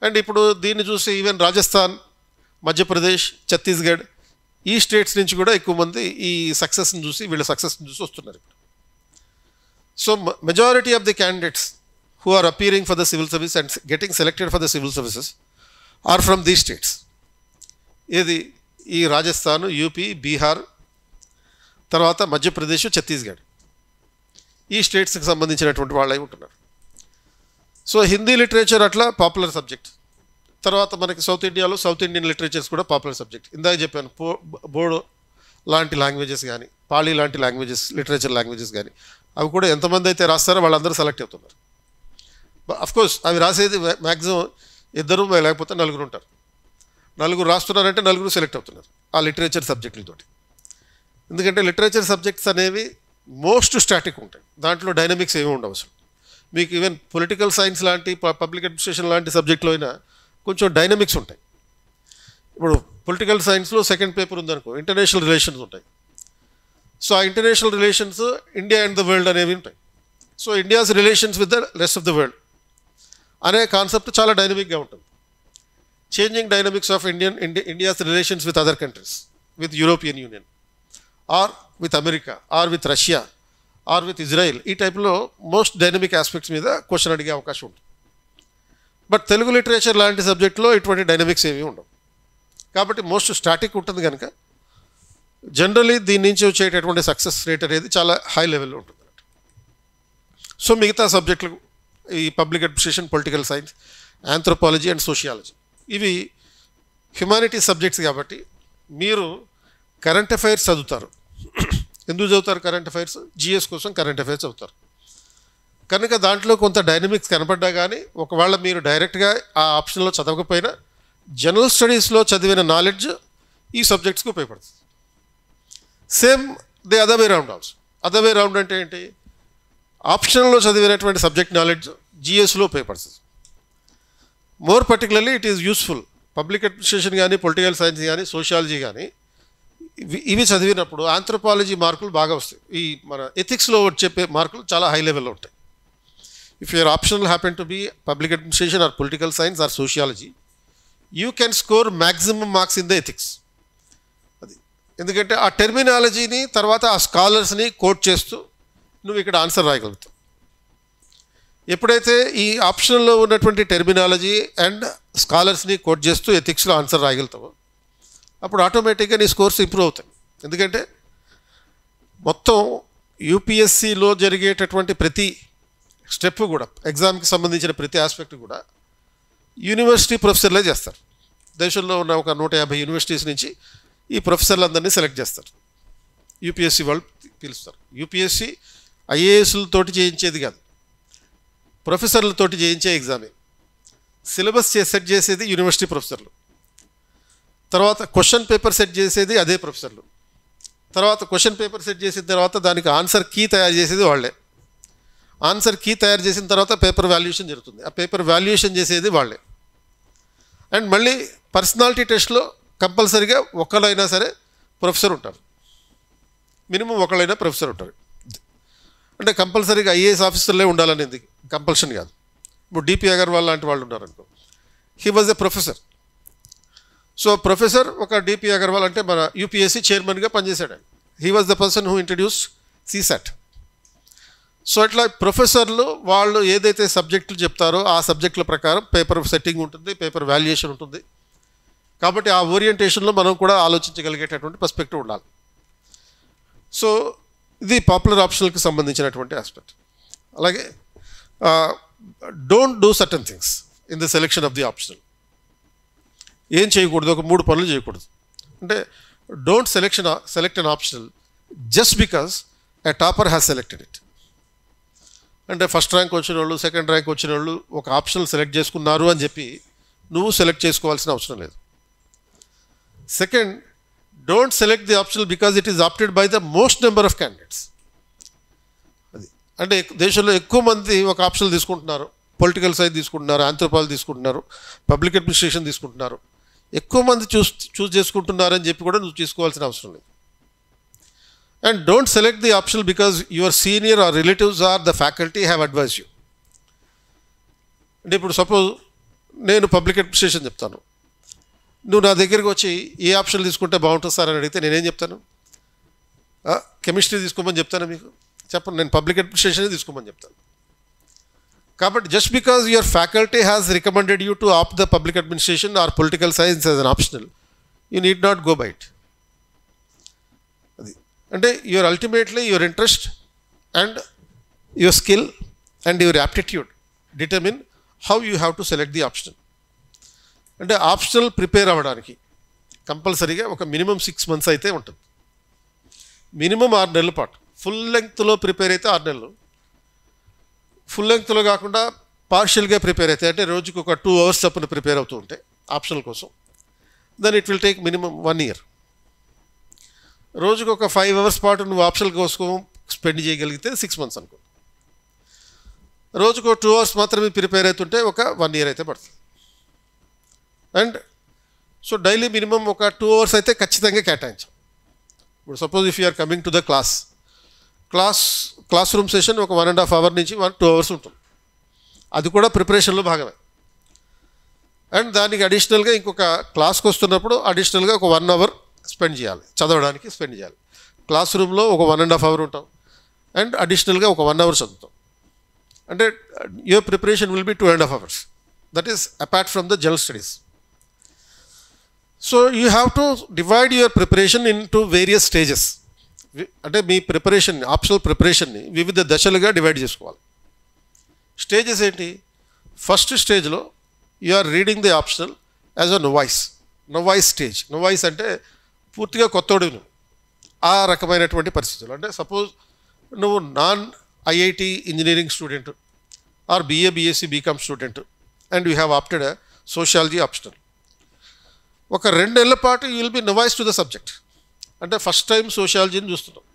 అండ్ ఇప్పుడు దీన్ని చూసి ఈవెన్ రాజస్థాన్, మధ్యప్రదేశ్, ఛత్తీస్గఢ్ ఈ స్టేట్స్ నుంచి కూడా ఎక్కువ మంది ఈ సక్సెస్ని చూసి వస్తున్నారు ఇప్పుడు. So majority of the candidates who are appearing for the civil service and getting selected for the civil services are from these states. ఏది ఈ రాజస్థాన్, యూపీ, బీహార్, తర్వాత మధ్యప్రదేశ్, ఛత్తీస్గఢ్ ఈ స్టేట్స్కి సంబంధించినటువంటి వాళ్ళై ఉంటున్నారు. సో హిందీ లిటరేచర్ అట్లా పాపులర్ సబ్జెక్ట్. తర్వాత మనకి సౌత్ ఇండియాలో సౌత్ ఇండియన్ లిటరేచర్స్ కూడా పాపులర్ సబ్జెక్ట్. ఇందాక చెప్పాను బోడో లాంటి లాంగ్వేజెస్ కానీ, పాళీ లాంటి లాంగ్వేజెస్, లిటరేచర్ లాంగ్వేజెస్ కానీ, అవి కూడా ఎంతమంది అయితే రాస్తారో వాళ్ళందరూ సెలెక్ట్ అవుతున్నారు. అఫ్కోర్స్ అవి రాసేది మ్యాక్సిమం 2 లేకపోతే 4 ఉంటారు. 4 రాస్తున్నారంటే 4 సెలెక్ట్ అవుతున్నారు ఆ లిటరేచర్ సబ్జెక్టులతోటి. ఎందుకంటే లిటరేచర్ సబ్జెక్ట్స్ అనేవి మోస్ట్ స్టాటిక్ ఉంటాయి, దాంట్లో డైనమిక్స్ ఏమీ ఉండవు అసలు. మీకు ఈవెన్ పొలిటికల్ సైన్స్ లాంటి, పబ్లిక్ అడ్మినిస్ట్రేషన్ లాంటి సబ్జెక్టులో అయినా కొంచెం డైనమిక్స్ ఉంటాయి. ఇప్పుడు పొలిటికల్ సైన్స్లో సెకండ్ పేపర్ ఉందనుకో, ఇంటర్నేషనల్ రిలేషన్స్ ఉంటాయి. సో ఆ international relations India and the world అనేవి ఉంటాయి. So India's relations with the rest of the world అనే కాన్సెప్ట్ చాలా డైనమిక్గా ఉంటుంది. Changing dynamics of India's relations with other countries, with European Union, or with America, or with Russia, or with Israel, ఈ టైప్లో most dynamic aspects మీద question అడిగే అవకాశం ఉంటుంది. బట్ తెలుగు లిటరేచర్ లాంటి సబ్జెక్టులో ఇటువంటి డైనమిక్స్ ఏమీ ఉండవు. కాబట్టి మోస్ట్ స్టాటిక్ ఉంటుంది కనుక జనరలీ దీని నుంచి వచ్చేటటువంటి సక్సెస్ రేట్ అనేది చాలా హై లెవెల్లో ఉంటుంది. సో మిగతా సబ్జెక్టులు ఈ public administration, political science, anthropology and sociology ఇవి హ్యుమానిటీ సబ్జెక్ట్స్ కాబట్టి మీరు కరెంట్ అఫైర్స్ చదువుతారు. ఎందుకు చదువుతారు కరెంట్ అఫైర్స్? జిఎస్ కోసం కరెంట్ అఫైర్స్ చదువుతారు. కనుక దాంట్లో కొంత డైనమిక్స్ కనపడ్డా కానీ ఒకవేళ మీరు డైరెక్ట్గా ఆ ఆప్షన్లో చదవకపోయినా జనరల్ స్టడీస్లో చదివిన నాలెడ్జ్ ఈ సబ్జెక్ట్స్కి ఉపయోగపడుతుంది. Same the other way round also. Other way round అంటే ఏంటి? ఆప్షన్లో చదివినటువంటి సబ్జెక్ట్ నాలెడ్జ్ జిఎస్లో ఉపయోగపడుతుంది. More particularly it is useful. Public administration కానీ, పొలిటికల్ సైన్స్ కానీ, సోషియాలజీ కానీ ఇవి చదివినప్పుడు ఆంథ్రోపాలజీ మార్కులు బాగా వస్తాయి. ఈ మన ఎథిక్స్లో చెప్పే మార్కులు చాలా హై లెవెల్లో ఉంటాయి. If your optional happen to be public administration or political science or sociology, you can score maximum marks in the ethics. అది ఎందుకంటే ఆ టెర్మినాలజీని తర్వాత ఆ స్కాలర్స్ని కోట్ చేస్తూ నువ్వు ఇక్కడ ఆన్సర్ రాయగలుగుతావు. ఎప్పుడైతే ఈ ఆప్షన్లో ఉన్నటువంటి టెర్మినాలజీ అండ్ స్కాలర్స్ని కోట్ చేస్తూ ఎథిక్స్లో ఆన్సర్ రాయగలుగుతావు, అప్పుడు ఆటోమేటిక్గా నీ స్కోర్స్ ఇంప్రూవ్ అవుతాయి. ఎందుకంటే మొత్తం యూపీఎస్సిలో జరిగేటటువంటి ప్రతి స్టెప్ కూడా, ఎగ్జామ్కి సంబంధించిన ప్రతి ఆస్పెక్ట్ కూడా యూనివర్సిటీ ప్రొఫెసర్లే చేస్తారు. దేశంలో ఉన్న ఒక 150 యూనివర్సిటీస్ నుంచి ఈ ప్రొఫెసర్లందరినీ సెలెక్ట్ చేస్తారు. యూపీఎస్సి వాళ్ళు పిలుస్తారు. యూపీఎస్సి ఐఏఎస్లతోటి చేయించేది కాదు, ప్రొఫెసర్లతోటి చేయించే ఎగ్జామే. సిలబస్ సెట్ చేసేది యూనివర్సిటీ ప్రొఫెసర్లు, తర్వాత క్వశ్చన్ పేపర్ సెట్ చేసేది అదే ప్రొఫెసర్లు, తర్వాత క్వశ్చన్ పేపర్ సెట్ చేసిన తర్వాత దానికి ఆన్సర్ కీ తయారు చేసేది వాళ్ళే. ఆన్సర్ కీ తయారు చేసిన తర్వాత పేపర్ వాల్యుయేషన్ జరుగుతుంది. ఆ పేపర్ వాల్యుయేషన్ చేసేది వాళ్ళే. అండ్ మళ్ళీ పర్సనాలిటీ టెస్ట్లో కంపల్సరీగా ఒకళ్ళైనా సరే ప్రొఫెసర్ ఉంటారు, మినిమం ఒకళ్ళైనా ప్రొఫెసర్ ఉంటారు. అంటే కంపల్సరీగా ఐఏఎస్ ఆఫీసర్లే ఉండాలనేది కంపల్షన్ కాదు. ఇప్పుడు డిపి అగర్వాల్ లాంటి వాళ్ళు ఉన్నారనుకో, he was a professor. So professor ఒక డిపి అగర్వాల్ అంటే మన యూపీఎస్సీ చైర్మన్గా పనిచేశాడు. He was the person who introduce CSAT. So ఇట్లా ప్రొఫెసర్లు వాళ్ళు ఏదైతే సబ్జెక్టులు చెప్తారో ఆ సబ్జెక్టుల ప్రకారం పేపర్ సెట్టింగ్ ఉంటుంది, పేపర్ వాల్యుయేషన్ ఉంటుంది. కాబట్టి ఆ ఓరియంటేషన్లో మనం కూడా ఆలోచించగలిగేటటువంటి పర్స్పెక్టివ్ ఉండాలి. సో ఇది పాపులర్ ఆప్షనల్కి సంబంధించినటువంటి ఆస్పెక్ట్. అలాగే don't do certain things in the selection of the optional. ఏం చేయకూడదు? ఒక 3 పనులు చేయకూడదు. అంటే don't select an optional just because a topper has selected it. అంటే ఫస్ట్ ర్యాంక్ వచ్చిన వాళ్ళు, సెకండ్ ర్యాంక్ వచ్చిన వాళ్ళు ఒక ఆప్షనల్ సెలెక్ట్ చేసుకున్నారు అని చెప్పి నువ్వు సెలెక్ట్ చేసుకోవాల్సిన అవసరం లేదు. Second, don't select the optional because it is opted by the most number of candidates. అది అంటే దేశంలో ఎక్కువ మంది ఒక ఆప్షనల్ తీసుకుంటున్నారు. పొలిటికల్ సైన్స్ తీసుకుంటున్నారు, ఆంథ్రోపాలజీ తీసుకుంటున్నారు, పబ్లిక్ అడ్మినిస్ట్రేషన్ తీసుకుంటున్నారు. ఎక్కువ మంది చూస్ చేసుకుంటున్నారని చెప్పి కూడా నువ్వు తీసుకోవాల్సిన అవసరం లేదు. And don't select the optional because your senior or relatives or the faculty have advise you. అంటే ఇప్పుడు సపోజ్ నేను పబ్లిక్ అడ్మినిస్ట్రేషన్ చెప్తాను, నువ్వు నా దగ్గరికి వచ్చి ఏ ఆప్షన్ తీసుకుంటే బాగుంటుంది సార్ అని అడిగితే నేనేం చెప్తాను? కెమిస్ట్రీ తీసుకోమని చెప్తాను. మీకు చెప్పను, నేను పబ్లిక్ అడ్మినిస్ట్రేషన్ తీసుకోమని చెప్తాను. కాబట్టి just because your faculty has recommended you to opt the public administration or political science as an optional, you need not go by it. అది అంటే your ultimately your interest and your skill and your aptitude determine how you have to select the optional. అంటే optional prepare అవ్వడానికి కంపల్సరీగా ఒక minimum 6 months అయితే ఉంటుంది. Minimum 6 నెలల పాటు. ఫుల్ లెంగ్త్లో ప్రిపేర్ అయితే 6 నెలలు, ఫుల్ లెంగ్త్లో కాకుండా పార్షియల్గా ప్రిపేర్ అయితే అంటే రోజుకు ఒక 2 hours చొప్పున ప్రిపేర్ అవుతూ ఉంటే ఆప్షనల్ కోసం, then it will take minimum 1 year. రోజుకు ఒక 5 hours పాటు నువ్వు ఆప్షనల్ కోసం స్పెండ్ చేయగలిగితే 6 months అనుకో. రోజుకు 2 hours మాత్రమే ప్రిపేర్ అవుతుంటే ఒక 1 year అయితే పడుతుంది. అండ్ సో డైలీ మినిమం ఒక 2 hours అయితే ఖచ్చితంగా కేటాయించాం. ఇప్పుడు suppose if you're coming to the classroom session ఒక 1.5 hour నుంచి 2 hours ఉంటుంది. అది కూడా ప్రిపరేషన్లో భాగమే. అండ్ దానికి అడిషనల్గా ఇంకొక క్లాస్కి వస్తున్నప్పుడు అడిషనల్గా ఒక 1 hour స్పెండ్ చేయాలి, చదవడానికి స్పెండ్ చేయాలి. క్లాస్ రూమ్లో ఒక 1.5 hour ఉంటాం అండ్ అడిషనల్గా ఒక 1 hour చదువుతాం. అంటే your preparation will be 2.5 hours. That is apart from the general studies. So you have to divide your preparation in to various stages. అంటే మీ ప్రిపరేషన్, ఆప్షనల్ ప్రిపరేషన్ని వివిధ దశలుగా డివైడ్ చేసుకోవాలి. స్టేజెస్ ఏంటి? ఫస్ట్ స్టేజ్లో you are reading the optional as a novice stage. Novice అంటే పూర్తిగా కొత్తోడు నువ్వు. ఆ రకమైనటువంటి పరిస్థితులు. అంటే సపోజ్ నువ్వు non IIT engineering student or BA BSc BCom student and you have opted sociology optional. ఒక 2 నెలల పాటు you will be novice to the subject. అంటే ఫస్ట్ టైం సోషియాలజీని చూస్తున్నావు.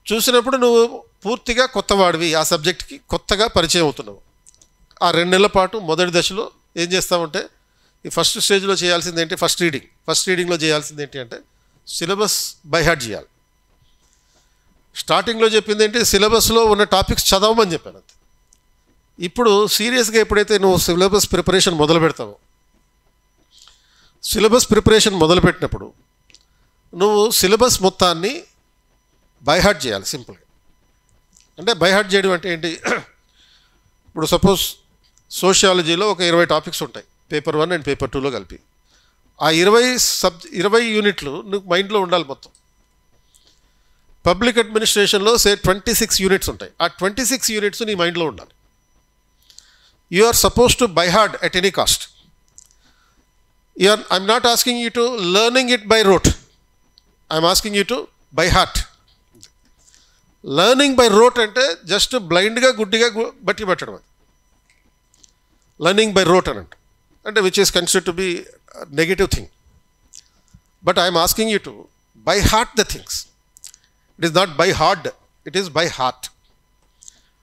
చూసినప్పుడు నువ్వు పూర్తిగా కొత్తవాడివి, ఆ సబ్జెక్ట్కి కొత్తగా పరిచయం అవుతున్నావు. ఆ 2 నెలల పాటు మొదటి దశలో ఏం చేస్తామంటే, ఈ ఫస్ట్ స్టేజ్లో చేయాల్సింది ఏంటి? ఫస్ట్ రీడింగ్లో చేయాల్సింది ఏంటి అంటే సిలబస్ బై హార్ట్ చేయాలి. స్టార్టింగ్లో చెప్పింది ఏంటి? సిలబస్లో ఉన్న టాపిక్స్ చదవమని చెప్పాను అంతే. ఇప్పుడు సీరియస్గా ఎప్పుడైతే నువ్వు సిలబస్ ప్రిపరేషన్ మొదలు పెడతావో, సిలబస్ ప్రిపరేషన్ మొదలుపెట్టినప్పుడు నువ్వు సిలబస్ మొత్తాన్ని బై హార్ట్ చేయాలి. సింపుల్గా అంటే బై హార్ట్ చేయడం అంటే ఏంటి? ఇప్పుడు సపోజ్ సోషియాలజీలో ఒక 20 టాపిక్స్ ఉంటాయి, పేపర్ 1 అండ్ పేపర్ 2లో కలిపి. ఆ 20 యూనిట్లు నువ్వు మైండ్లో ఉండాలి మొత్తం. పబ్లిక్ అడ్మినిస్ట్రేషన్లో 26 యూనిట్స్ ఉంటాయి. ఆ 26 యూనిట్స్ నీ మైండ్లో ఉండాలి. You are suppose to by heart at any cost. I'm not asking you to learning it by rote, I'm asking you to by heart. Learning by rote అంటే జస్ట్ బ్లైండ్గా గుడ్డిగా బట్టి పెట్టడం. అది లర్నింగ్ బై రోట్ అని అంటే which is considered to be negative thing. But I'm asking you to by heart the things. It is not by hard, it is by heart.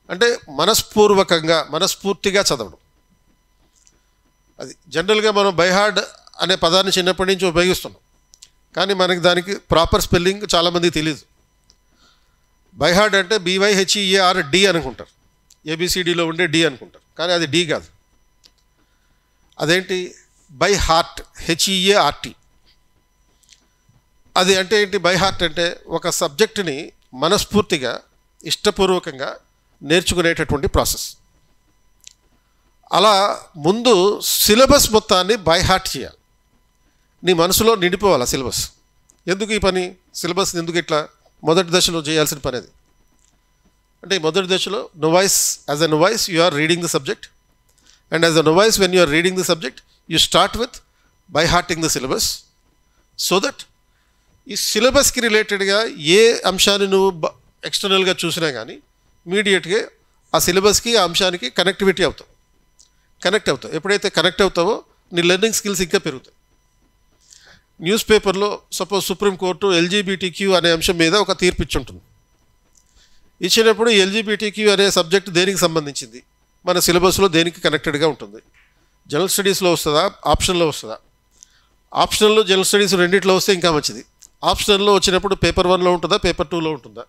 అంటే మనస్ఫూర్తిగా చదవడం. అది జనరల్గా మనం బై హార్డ్ అనే పదాన్ని చిన్నప్పటి నుంచి ఉపయోగిస్తున్నాం, కానీ మనకి దానికి ప్రాపర్ స్పెల్లింగ్ చాలామందికి తెలియదు. బై హార్ట్ అంటే BYHEARD అనుకుంటారు, ABCDలో ఉండే D అనుకుంటారు, కానీ అది D కాదు. అదేంటి? By heart, HEART. అది అంటే ఏంటి? బై హార్ట్ అంటే ఒక సబ్జెక్టుని మనస్ఫూర్తిగా ఇష్టపూర్వకంగా నేర్చుకునేటటువంటి ప్రాసెస్. అలా ముందు సిలబస్ మొత్తాన్ని బై హార్ట్ చేయాలి. నీ మనసులో నిండిపోవాలి ఆ సిలబస్. ఎందుకు ఈ పని? సిలబస్ ఎందుకు ఇట్లా మొదటి దశలో చేయాల్సిన పని అది. అంటే మొదటి దశలో as a novice you are reading the subject, and as a novice when you are reading the subject you start with by hearting the syllabus, so that ఈ సిలబస్కి రిలేటెడ్గా ఏ అంశాన్ని నువ్వు ఎక్స్టర్నల్గా చూసినా కానీ ఇమీడియట్గా ఆ సిలబస్కి, ఆ అంశానికి కనెక్ట్ అవుతావు. ఎప్పుడైతే కనెక్ట్ అవుతావో నీ లెర్నింగ్ స్కిల్స్ ఇంకా పెరుగుతాయి. న్యూస్ పేపర్లో సపోజ్ సుప్రీంకోర్టు LGBTQ అనే అంశం మీద ఒక తీర్పు ఇచ్చుంటుంది. ఇచ్చినప్పుడు LGBTQ అనే సబ్జెక్ట్ దేనికి సంబంధించింది, మన సిలబస్లో దేనికి కనెక్టెడ్గా ఉంటుంది? జనరల్ స్టడీస్లో వస్తుందా, ఆప్షనల్లో వస్తుందా? ఆప్షనల్లో జనరల్ స్టడీస్ రెండిట్లో వస్తే ఇంకా మంచిది. ఆప్షనల్లో వచ్చినప్పుడు పేపర్ 1లో ఉంటుందా, పేపర్ 2లో ఉంటుందా?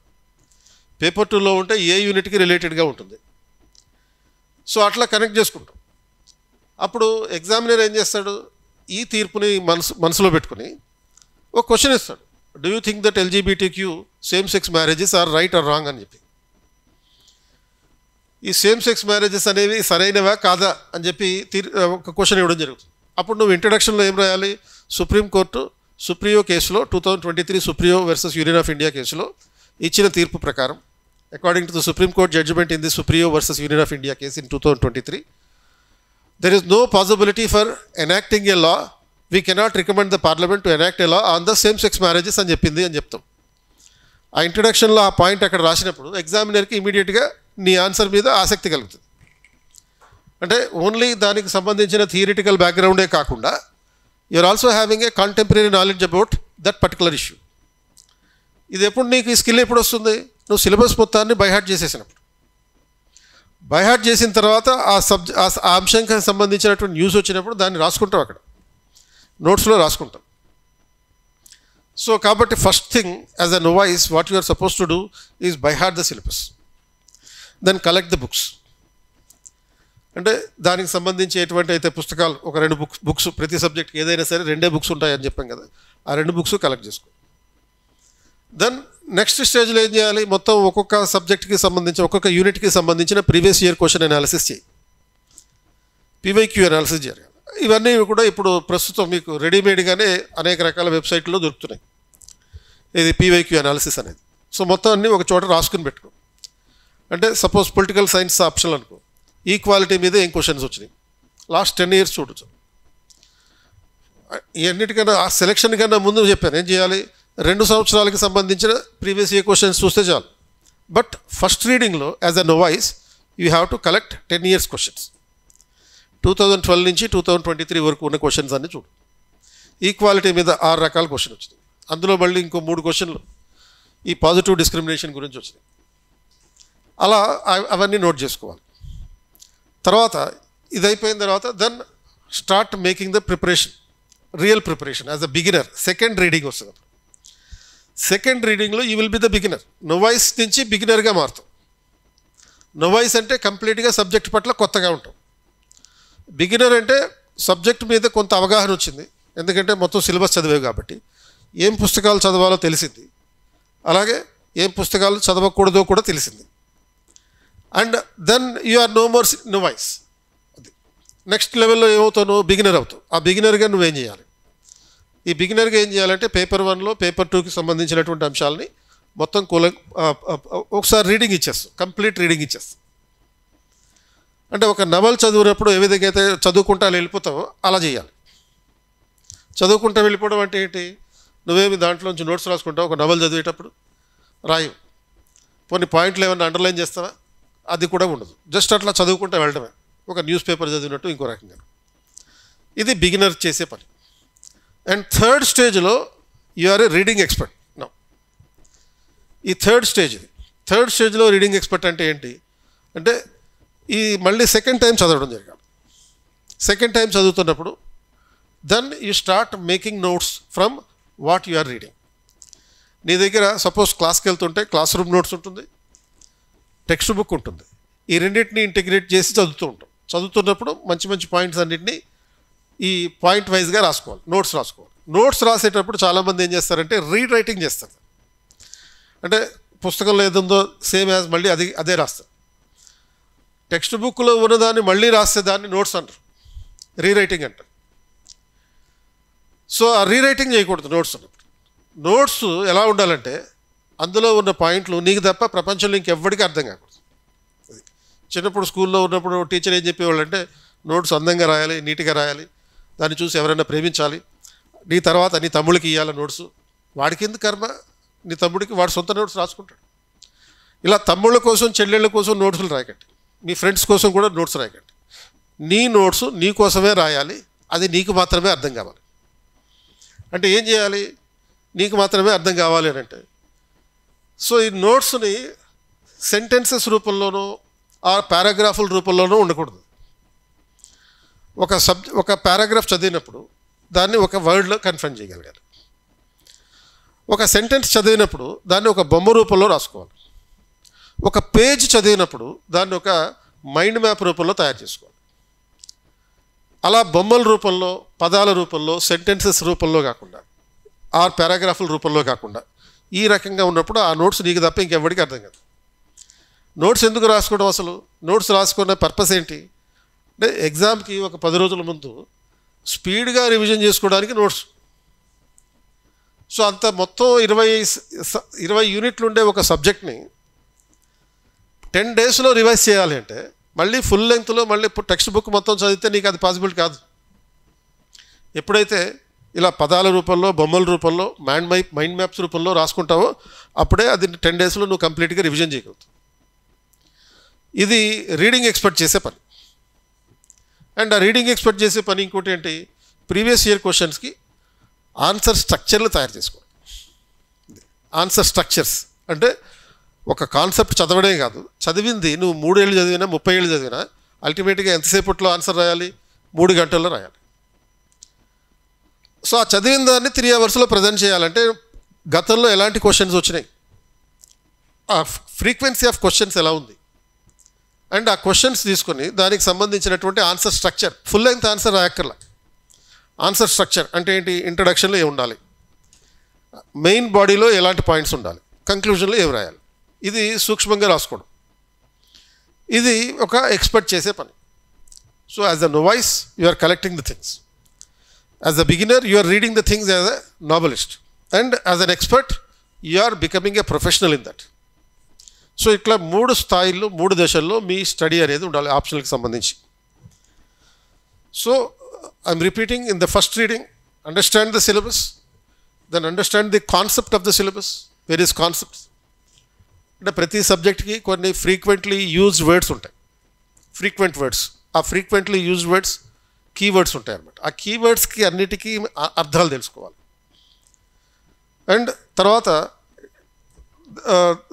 పేపర్ 2లో ఉంటే ఏ యూనిట్కి రిలేటెడ్గా ఉంటుంది. సో అట్లా కనెక్ట్ చేసుకుంటాం. అప్పుడు ఎగ్జామినర్ ఏం చేస్తాడు? ఈ తీర్పుని మనసులో పెట్టుకుని ఒక క్వశ్చన్ ఇస్తాడు. Do you think that LGBTQ same sex marriages are right or wrong అని చెప్పి. ఈ సేమ్ సెక్స్ మ్యారేజెస్ అనేవి సరైనవా కాదా అని చెప్పి ఒక క్వశ్చన్ ఇవ్వడం జరుగుతుంది. అప్పుడు నువ్వు ఇంట్రడక్షన్లో ఏం రాయాలి? సుప్రీంకోర్టు సుప్రియో కేసులో 2023 Supriyo versus Union of India కేసులో ఇచ్చిన తీర్పు ప్రకారం, according to the supreme court judgment in the Supriyo versus Union of India case in 2023, there is no possibility for enacting a law. We cannot recommend the parliament to enact a law on the same sex marriages అని చెప్తాం. ఆ ఇంట్రడక్షన్లో ఆ point అక్కడ రాసినప్పుడు ఎగ్జామినర్కి ఇమీడియట్గా నీ answer మీద ఆసక్తి కలుగుతుంది. అంటే ఓన్లీ దానికి సంబంధించిన థియరిటికల్ బ్యాక్గ్రౌండే కాకుండా you're also having a contemporary knowledge about that particular issue. ఇది ఎప్పుడు నీకు ఈ స్కిల్ ఎప్పుడు వస్తుంది? నువ్వు సిలబస్ మొత్తాన్ని బై హార్ట్ చేసేసినప్పుడు. బై హార్ట్ చేసిన తర్వాత ఆ అంశానికి సంబంధించినటువంటి న్యూస్ వచ్చినప్పుడు దాన్ని రాసుకుంటాం, అక్కడ నోట్స్లో రాసుకుంటాం. సో కాబట్టి first thing as a novice what you are suppose to do is by heart the syllabus, then collect the books. అంటే దానికి సంబంధించి ఎటువంటి అయితే పుస్తకాలు, ఒక 2 బుక్స్ ప్రతి సబ్జెక్ట్కి ఏదైనా సరే 2 బుక్స్ ఉంటాయని చెప్పాం కదా, ఆ 2 బుక్స్ కలెక్ట్ చేసుకో. దెన్ నెక్స్ట్ స్టేజ్లో ఏం చేయాలి? మొత్తం ఒక్కొక్క సబ్జెక్ట్కి సంబంధించి, ఒక్కొక్క యూనిట్కి సంబంధించిన ప్రీవియస్ ఇయర్ క్వశ్చన్ అనాలిసిస్ చేయి, PYQ అనాలిసిస్ జరగాలి. ఇవన్నీ కూడా ఇప్పుడు ప్రస్తుతం మీకు రెడీమేడ్గానే అనేక రకాల వెబ్సైట్లో దొరుకుతున్నాయి. ఇది పీవైక్యూ అనాలిసిస్ అనేది. సో మొత్తం అన్నీ ఒక చోట రాసుకుని పెట్టుకో. అంటే సపోజ్ పొలిటికల్ సైన్స్ ఆప్షన్ అనుకో, ఈక్వాలిటీ మీద ఏం క్వశ్చన్స్ వచ్చినాయి లాస్ట్ 10 years చూడొచ్చు. ఎన్నిటికన్నా ఆ సెలక్షన్ కన్నా ముందు చెప్పాను ఏం చేయాలి, 2 సంవత్సరాలకి సంబంధించిన ప్రీవియస్ ఇయర్ క్వశ్చన్స్ చూస్తే చాలు. బట్ ఫస్ట్ రీడింగ్లో as a novice you have to collect 10 years questions. 2012 నుంచి 2023 వరకు ఉన్న క్వశ్చన్స్ అన్నీ చూడు. ఈక్వాలిటీ మీద 6 రకాల క్వశ్చన్ వచ్చింది. అందులో మళ్ళీ ఇంకో 3 క్వశ్చన్లు ఈ పాజిటివ్ డిస్క్రిమినేషన్ గురించి వచ్చినాయి. అలా అవన్నీ నోట్ చేసుకోవాలి. తర్వాత ఇది అయిపోయిన తర్వాత then start making the preparation, real preparation as a beginner. Second reading వస్తుంది. సెకండ్ రీడింగ్లో you will be the beginner. Novice నుంచి బిగినర్గా మారుతాం. నోవైస్ అంటే కంప్లీట్గా సబ్జెక్ట్ పట్ల కొత్తగా ఉంటాం. బిగినర్ అంటే సబ్జెక్ట్ మీద కొంత అవగాహన వచ్చింది, ఎందుకంటే మొత్తం సిలబస్ చదివేవి కాబట్టి. ఏం పుస్తకాలు చదవాలో తెలిసింది, అలాగే ఏం పుస్తకాలు చదవకూడదో కూడా తెలిసింది. And then you are no more novice. అది నెక్స్ట్ లెవెల్లో ఏమవుతావు, బిగినర్ అవుతావు. ఆ బిగినర్గా నువ్వేం చేయాలి, ఈ బిగినర్గా ఏం చేయాలంటే పేపర్ 1లో పేపర్ 2కి సంబంధించినటువంటి అంశాలని మొత్తం ఒకసారి రీడింగ్ ఇచ్చేస్తాం, కంప్లీట్ రీడింగ్ ఇచ్చేస్తాం. అంటే ఒక నవల్ చదివినప్పుడు ఏ విధంగా అయితే చదువుకుంటా వెళ్ళిపోతావో అలా చేయాలి. చదువుకుంటా వెళ్ళిపోవడం అంటే ఏంటి, నువ్వేమి దాంట్లోంచి నోట్స్ రాసుకుంటావు. ఒక నవల్ చదివేటప్పుడు రాయవు, కొన్ని పాయింట్లు ఏమైనా అండర్లైన్ చేస్తావా, అది కూడా ఉండదు. జస్ట్ అట్లా చదువుకుంటూ వెళ్ళడమే, ఒక న్యూస్ పేపర్ చదివినట్టు ఇంకో రకంగా. ఇది బిగినర్ చేసే పని. అండ్ థర్డ్ స్టేజ్లో you are a reading expert. Now ఈ థర్డ్ స్టేజ్, ఇది థర్డ్ స్టేజ్లో రీడింగ్ ఎక్స్పర్ట్ అంటే ఏంటి అంటే ఈ మళ్ళీ సెకండ్ టైం చదవడం జరగాలి. సెకండ్ టైం చదువుతున్నప్పుడు then you start making notes from what you are reading. నీ దగ్గర సపోజ్ క్లాస్కి వెళ్తుంటే క్లాస్ రూమ్ నోట్స్ ఉంటుంది, టెక్స్ట్ బుక్ ఉంటుంది. ఈ రెండింటిని ఇంటిగ్రేట్ చేసి చదువుతూ ఉంటాం. చదువుతున్నప్పుడు మంచి మంచి పాయింట్స్ అన్నింటినీ ఈ పాయింట్ వైజ్గా రాసుకోవాలి, నోట్స్ రాసుకోవాలి. నోట్స్ రాసేటప్పుడు చాలామంది ఏం చేస్తారంటే రీడ్ రైటింగ్ చేస్తారు. అంటే పుస్తకంలో ఏదుందో సేమ్ యాజ్ మళ్ళీ అదే రాస్తారు. టెక్స్ట్ బుక్లో ఉన్నదాన్ని మళ్ళీ రాస్తే దాన్ని నోట్స్ అంటారు, రీరైటింగ్ అంటారు. సో ఆ రీరైటింగ్ చేయకూడదు నోట్స్ అన్నప్పుడు. నోట్స్ ఎలా ఉండాలంటే అందులో ఉన్న పాయింట్లు నీకు తప్ప ప్రపంచంలో ఇంకెవ్వడికి అర్థం కాకూడదు. అది చిన్నప్పుడు స్కూల్లో ఉన్నప్పుడు టీచర్ ఏం చెప్పేవాళ్ళు అంటే నోట్స్ అందంగా రాయాలి, నీట్గా రాయాలి, దాన్ని చూసి ఎవరైనా ప్రేమించాలి, నీ తర్వాత నీ తమ్ముడికి ఇవ్వాలి నోట్స్. వాడికి ఎందుకు కర్మ, నీ తమ్ముడికి వాడు సొంత నోట్స్ రాసుకుంటాడు. ఇలా తమ్ముళ్ళ కోసం చెల్లెళ్ళ కోసం నోట్స్లు రాయకండి, మీ ఫ్రెండ్స్ కోసం కూడా నోట్స్ రాయకండి. నీ నోట్స్ నీ కోసమే రాయాలి, అది నీకు మాత్రమే అర్థం కావాలి. అంటే ఏం చేయాలి, నీకు మాత్రమే అర్థం కావాలి అని అంటే సో ఈ నోట్స్ని సెంటెన్సెస్ రూపంలోనూ ఆ పారాగ్రాఫుల రూపంలోనూ ఉండకూడదు. ఒక పారాగ్రాఫ్ చదివినప్పుడు దాన్ని ఒక వర్డ్లో కన్ఫర్మ్ చేయగలగాలి. ఒక సెంటెన్స్ చదివినప్పుడు దాన్ని ఒక బొమ్మ రూపంలో రాసుకోవాలి. ఒక పేజ్ చదివినప్పుడు దాన్ని ఒక మైండ్ మ్యాప్ రూపంలో తయారు చేసుకోవాలి. అలా బొమ్మల రూపంలో, పదాల రూపంలో, సెంటెన్సెస్ రూపంలో కాకుండా, ఆ పారాగ్రాఫుల రూపంలో కాకుండా ఈ రకంగా ఉన్నప్పుడు ఆ నోట్స్ నీకు తప్ప ఇంకెవ్వడికి అర్థం కాదు. నోట్స్ ఎందుకు రాసుకోవడం, అసలు నోట్స్ రాసుకున్న పర్పస్ ఏంటి అంటే ఎగ్జామ్కి ఒక 10 రోజుల ముందు స్పీడ్గా రివిజన్ చేసుకోవడానికి నోట్స్. సో అంత మొత్తం 20 యూనిట్లు ఉండే ఒక సబ్జెక్ట్ని 10 daysలో రివైజ్ చేయాలి అంటే మళ్ళీ ఫుల్ లెంగ్త్లో మళ్ళీ టెక్స్ట్ బుక్ మొత్తం చదివితే నీకు అది పాసిబుల్ కాదు. ఎప్పుడైతే ఇలా పదాల రూపంలో, బొమ్మల రూపంలో, మైండ్ మ్యాప్స్ రూపంలో రాసుకుంటావో అప్పుడే అది 10 daysలో నువ్వు కంప్లీట్గా రివిజన్ చేయగలుగుతావు. ఇది రీడింగ్ ఎక్స్పెక్ట్ చేసే పని. అండ్ ఆ రీడింగ్ ఎక్స్పెక్ట్ చేసే పని ఇంకోటి ఏంటి, ప్రీవియస్ ఇయర్ క్వశ్చన్స్కి ఆన్సర్ స్ట్రక్చర్లు తయారు చేసుకోవాలి. ఆన్సర్ స్ట్రక్చర్స్ అంటే ఒక కాన్సెప్ట్ చదవడే కాదు, చదివింది నువ్వు 3 ఏళ్ళు చదివినా 30 ఏళ్ళు చదివినా అల్టిమేట్గా ఎంతసేపట్లో ఆన్సర్ రాయాలి, 3 గంటల్లో రాయాలి. సో ఆ చదివిన దాన్ని 3 hours ప్రజెంట్ చేయాలంటే గతంలో ఎలాంటి క్వశ్చన్స్ వచ్చినాయి, ఆ ఫ్రీక్వెన్సీ ఆఫ్ క్వశ్చన్స్ ఎలా ఉంది, అండ్ ఆ క్వశ్చన్స్ తీసుకొని దానికి సంబంధించినటువంటి answer structure, full length answer రాయక్కర్లా. ఆన్సర్ స్ట్రక్చర్ అంటే ఏంటి, ఇంట్రడక్షన్లో ఏమి ఉండాలి, మెయిన్ బాడీలో ఎలాంటి పాయింట్స్ ఉండాలి, కంక్లూజన్లో ఏమి రాయాలి, ఇది సూక్ష్మంగా రాసుకోవడం. ఇది ఒక ఎక్స్పర్ట్ చేసే పని. So as a novice, you are collecting the things. As a beginner, you are reading the things as a novelist. And as an expert, you are becoming a professional in that. So ఇట్లా 3 స్థాయిల్లో 3 దశల్లో మీ study అనేది ఉండాలి ఆప్షనల్కి సంబంధించి. So I'm repeating, in the first reading understand the syllabus, then understand the concept of the syllabus, various concepts. అంటే ప్రతి సబ్జెక్ట్కి కొన్ని ఫ్రీక్వెంట్లీ యూజ్డ్ వర్డ్స్ ఉంటాయి, ఫ్రీక్వెంట్ వర్డ్స్. ఆ ఫ్రీక్వెంట్లీ యూజ్డ్ వర్డ్స్ కీవర్డ్స్ ఉంటాయి అన్నమాట. ఆ కీవర్డ్స్కి అన్నిటికీ అర్థాలు తెలుసుకోవాలి. అండ్ తర్వాత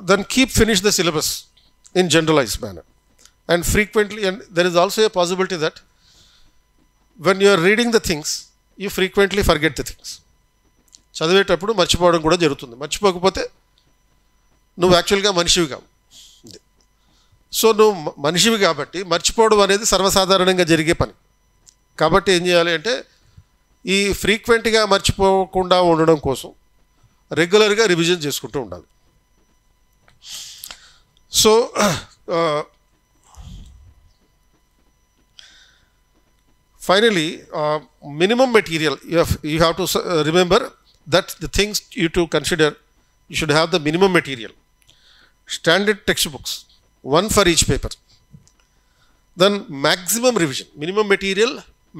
then finish the syllabus in generalized manner. And frequently, and there is also a possibility that when you are reading the things, you frequently forget the things. చదివేటప్పుడు మర్చిపోవడం కూడా జరుగుతుంది. మర్చిపోకపోతే నువ్వు యాక్చువల్గా మనిషివి కావు. సో నువ్వు మనిషివి కాబట్టి మర్చిపోవడం అనేది సర్వసాధారణంగా జరిగే పని. కాబట్టి ఏం చేయాలి అంటే ఈ ఫ్రీక్వెంట్గా మర్చిపోకుండా ఉండడం కోసం రెగ్యులర్గా రివిజన్ చేసుకుంటూ ఉండాలి. So, finally, minimum material. You have to remember that the things you to consider, you should have the minimum material. Standard textbooks, one for each paper. Then maximum revision. Minimum material,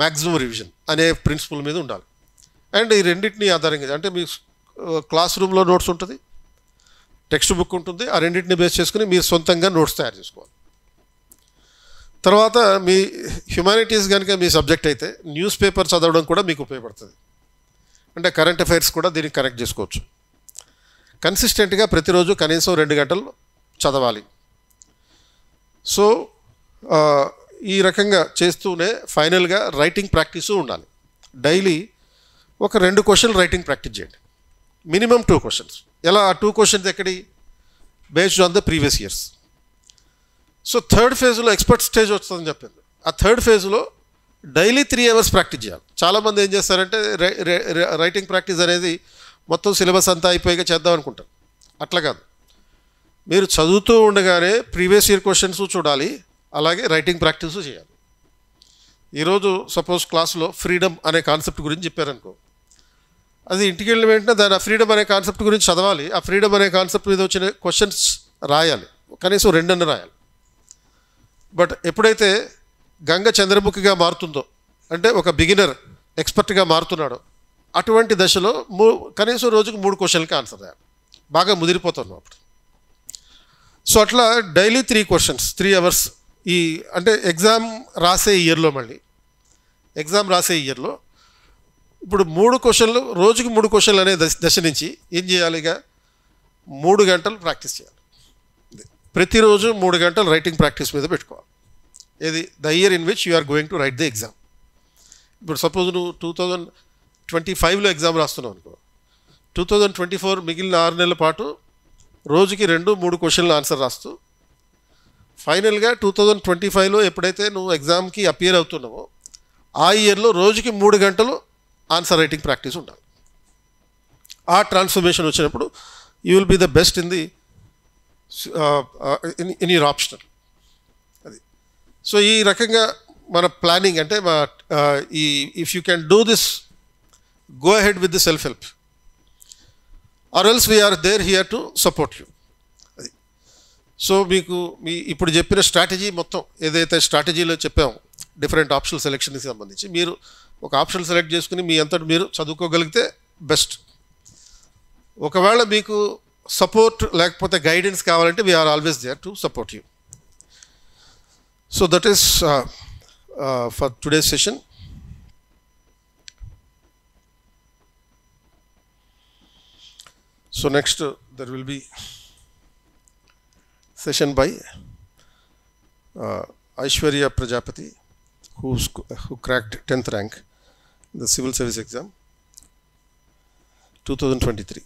maximum revision. అనే principal మీద ఉండాలి. And ఈ రెండింటిని ఆధారంగా, అంటే మీ class రూమ్లో notes ఉంటుంది, textbook ఉంటుంది, ఆ రెండింటిని బేస్ చేసుకుని మీరు సొంతంగా నోట్స్ తయారు చేసుకోవాలి. తర్వాత మీ హ్యుమానిటీస్ కనుక మీ సబ్జెక్ట్ అయితే న్యూస్ పేపర్ చదవడం కూడా మీకు ఉపయోగపడుతుంది. అంటే కరెంట్ అఫైర్స్ కూడా దీనికి కనెక్ట్ చేసుకోవచ్చు. కన్సిస్టెంట్గా ప్రతిరోజు కనీసం 2 గంటలు చదవాలి. సో ఈ రకంగా చేస్తూనే ఫైనల్గా రైటింగ్ ప్రాక్టీసు ఉండాలి. డైలీ ఒక 2 క్వశ్చన్లు రైటింగ్ ప్రాక్టీస్ చేయండి, మినిమం 2 క్వశ్చన్స్. ఎలా 2 క్వశ్చన్స్ ఎక్కడి? Based on the previous years. So third ఫేజ్లో ఎక్స్పర్ట్ స్టేజ్ వస్తుందని చెప్పింది. ఆ థర్డ్ ఫేజ్లో డైలీ 3 hours ప్రాక్టీస్ చేయాలి. చాలామంది ఏం చేస్తారంటే రైటింగ్ ప్రాక్టీస్ అనేది మొత్తం సిలబస్ అంతా అయిపోయాక చేద్దాం అనుకుంటారు. అట్లా కాదు, మీరు చదువుతూ ఉండగానే ప్రీవియస్ ఇయర్ క్వశ్చన్స్ చూడాలి, అలాగే రైటింగ్ ప్రాక్టీసు చేయాలి. ఈరోజు సపోజ్ క్లాస్లో ఫ్రీడమ్ అనే కాన్సెప్ట్ గురించి చెప్పారనుకో, అది ఇంటికి వెళ్ళిన వెంటనే దాని ఆ ఫ్రీడమ్ అనే కాన్సెప్ట్ గురించి చదవాలి. ఆ ఫ్రీడమ్ అనే కాన్సెప్ట్ మీద వచ్చిన క్వశ్చన్స్ రాయాలి, కనీసం 2 రాయాలి. బట్ ఎప్పుడైతే గంగ చంద్రముఖిగా మారుతుందో, అంటే ఒక బిగినర్ ఎక్స్పర్ట్గా మారుతున్నాడో, అటువంటి దశలో కనీసం రోజుకు 3 క్వశ్చన్లకి ఆన్సర్ రాయాలి. బాగా ముదిరిపోతున్నాం అప్పుడు. సో అట్లా డైలీ 3 క్వశ్చన్స్ 3 hours. ఈ అంటే ఎగ్జామ్ రాసే ఇయర్లో, మళ్ళీ ఎగ్జామ్ రాసే ఇయర్లో ఇప్పుడు 3 క్వశ్చన్లు, రోజుకి 3 క్వశ్చన్లు అనే దశ నుంచి ఏం చేయాలి? ఇక 3 గంటలు ప్రాక్టీస్ చేయాలి. ప్రతిరోజు 3 గంటలు రైటింగ్ ప్రాక్టీస్ మీద పెట్టుకోవాలి. ఇది the year in which you are going to write the exam. ఇప్పుడు సపోజ్ నువ్వు 2025లో ఎగ్జామ్ రాస్తున్నావు అనుకో, 2024 మిగిలిన 6 నెలల పాటు రోజుకి 2-3 క్వశ్చన్లు ఆన్సర్ రాస్తూ ఫైనల్గా 2025లో ఎప్పుడైతే నువ్వు ఎగ్జామ్కి అపియర్ అవుతున్నావో ఆ ఇయర్లో రోజుకి 3 గంటలు ఆన్సర్ రైటింగ్ ప్రాక్టీస్ ఉండాలి. ఆ ట్రాన్స్ఫర్మేషన్ వచ్చినప్పుడు you will be the best in the in your optional. అది. సో ఈ రకంగా మన ప్లానింగ్ అంటే ఈ if you can do this, go ahead with the self help, or else we're there here to support you. అది. So మీకు ఇప్పుడు చెప్పిన స్ట్రాటజీ మొత్తం ఏదైతే స్ట్రాటజీలో చెప్పామో డిఫరెంట్ ఆప్షనల్ సెలెక్షన్కి సంబంధించి మీరు ఒక ఆప్షన్ సెలెక్ట్ చేసుకుని మీ అంతటి మీరు చదువుకోగలిగితే బెస్ట్. ఒకవేళ మీకు సపోర్ట్ లేకపోతే గైడెన్స్ కావాలంటే we're always there to support you. So that is for today's session. So next there will be session by Aishwarya Prajapati, who cracked 10th rank in the civil service exam 2023.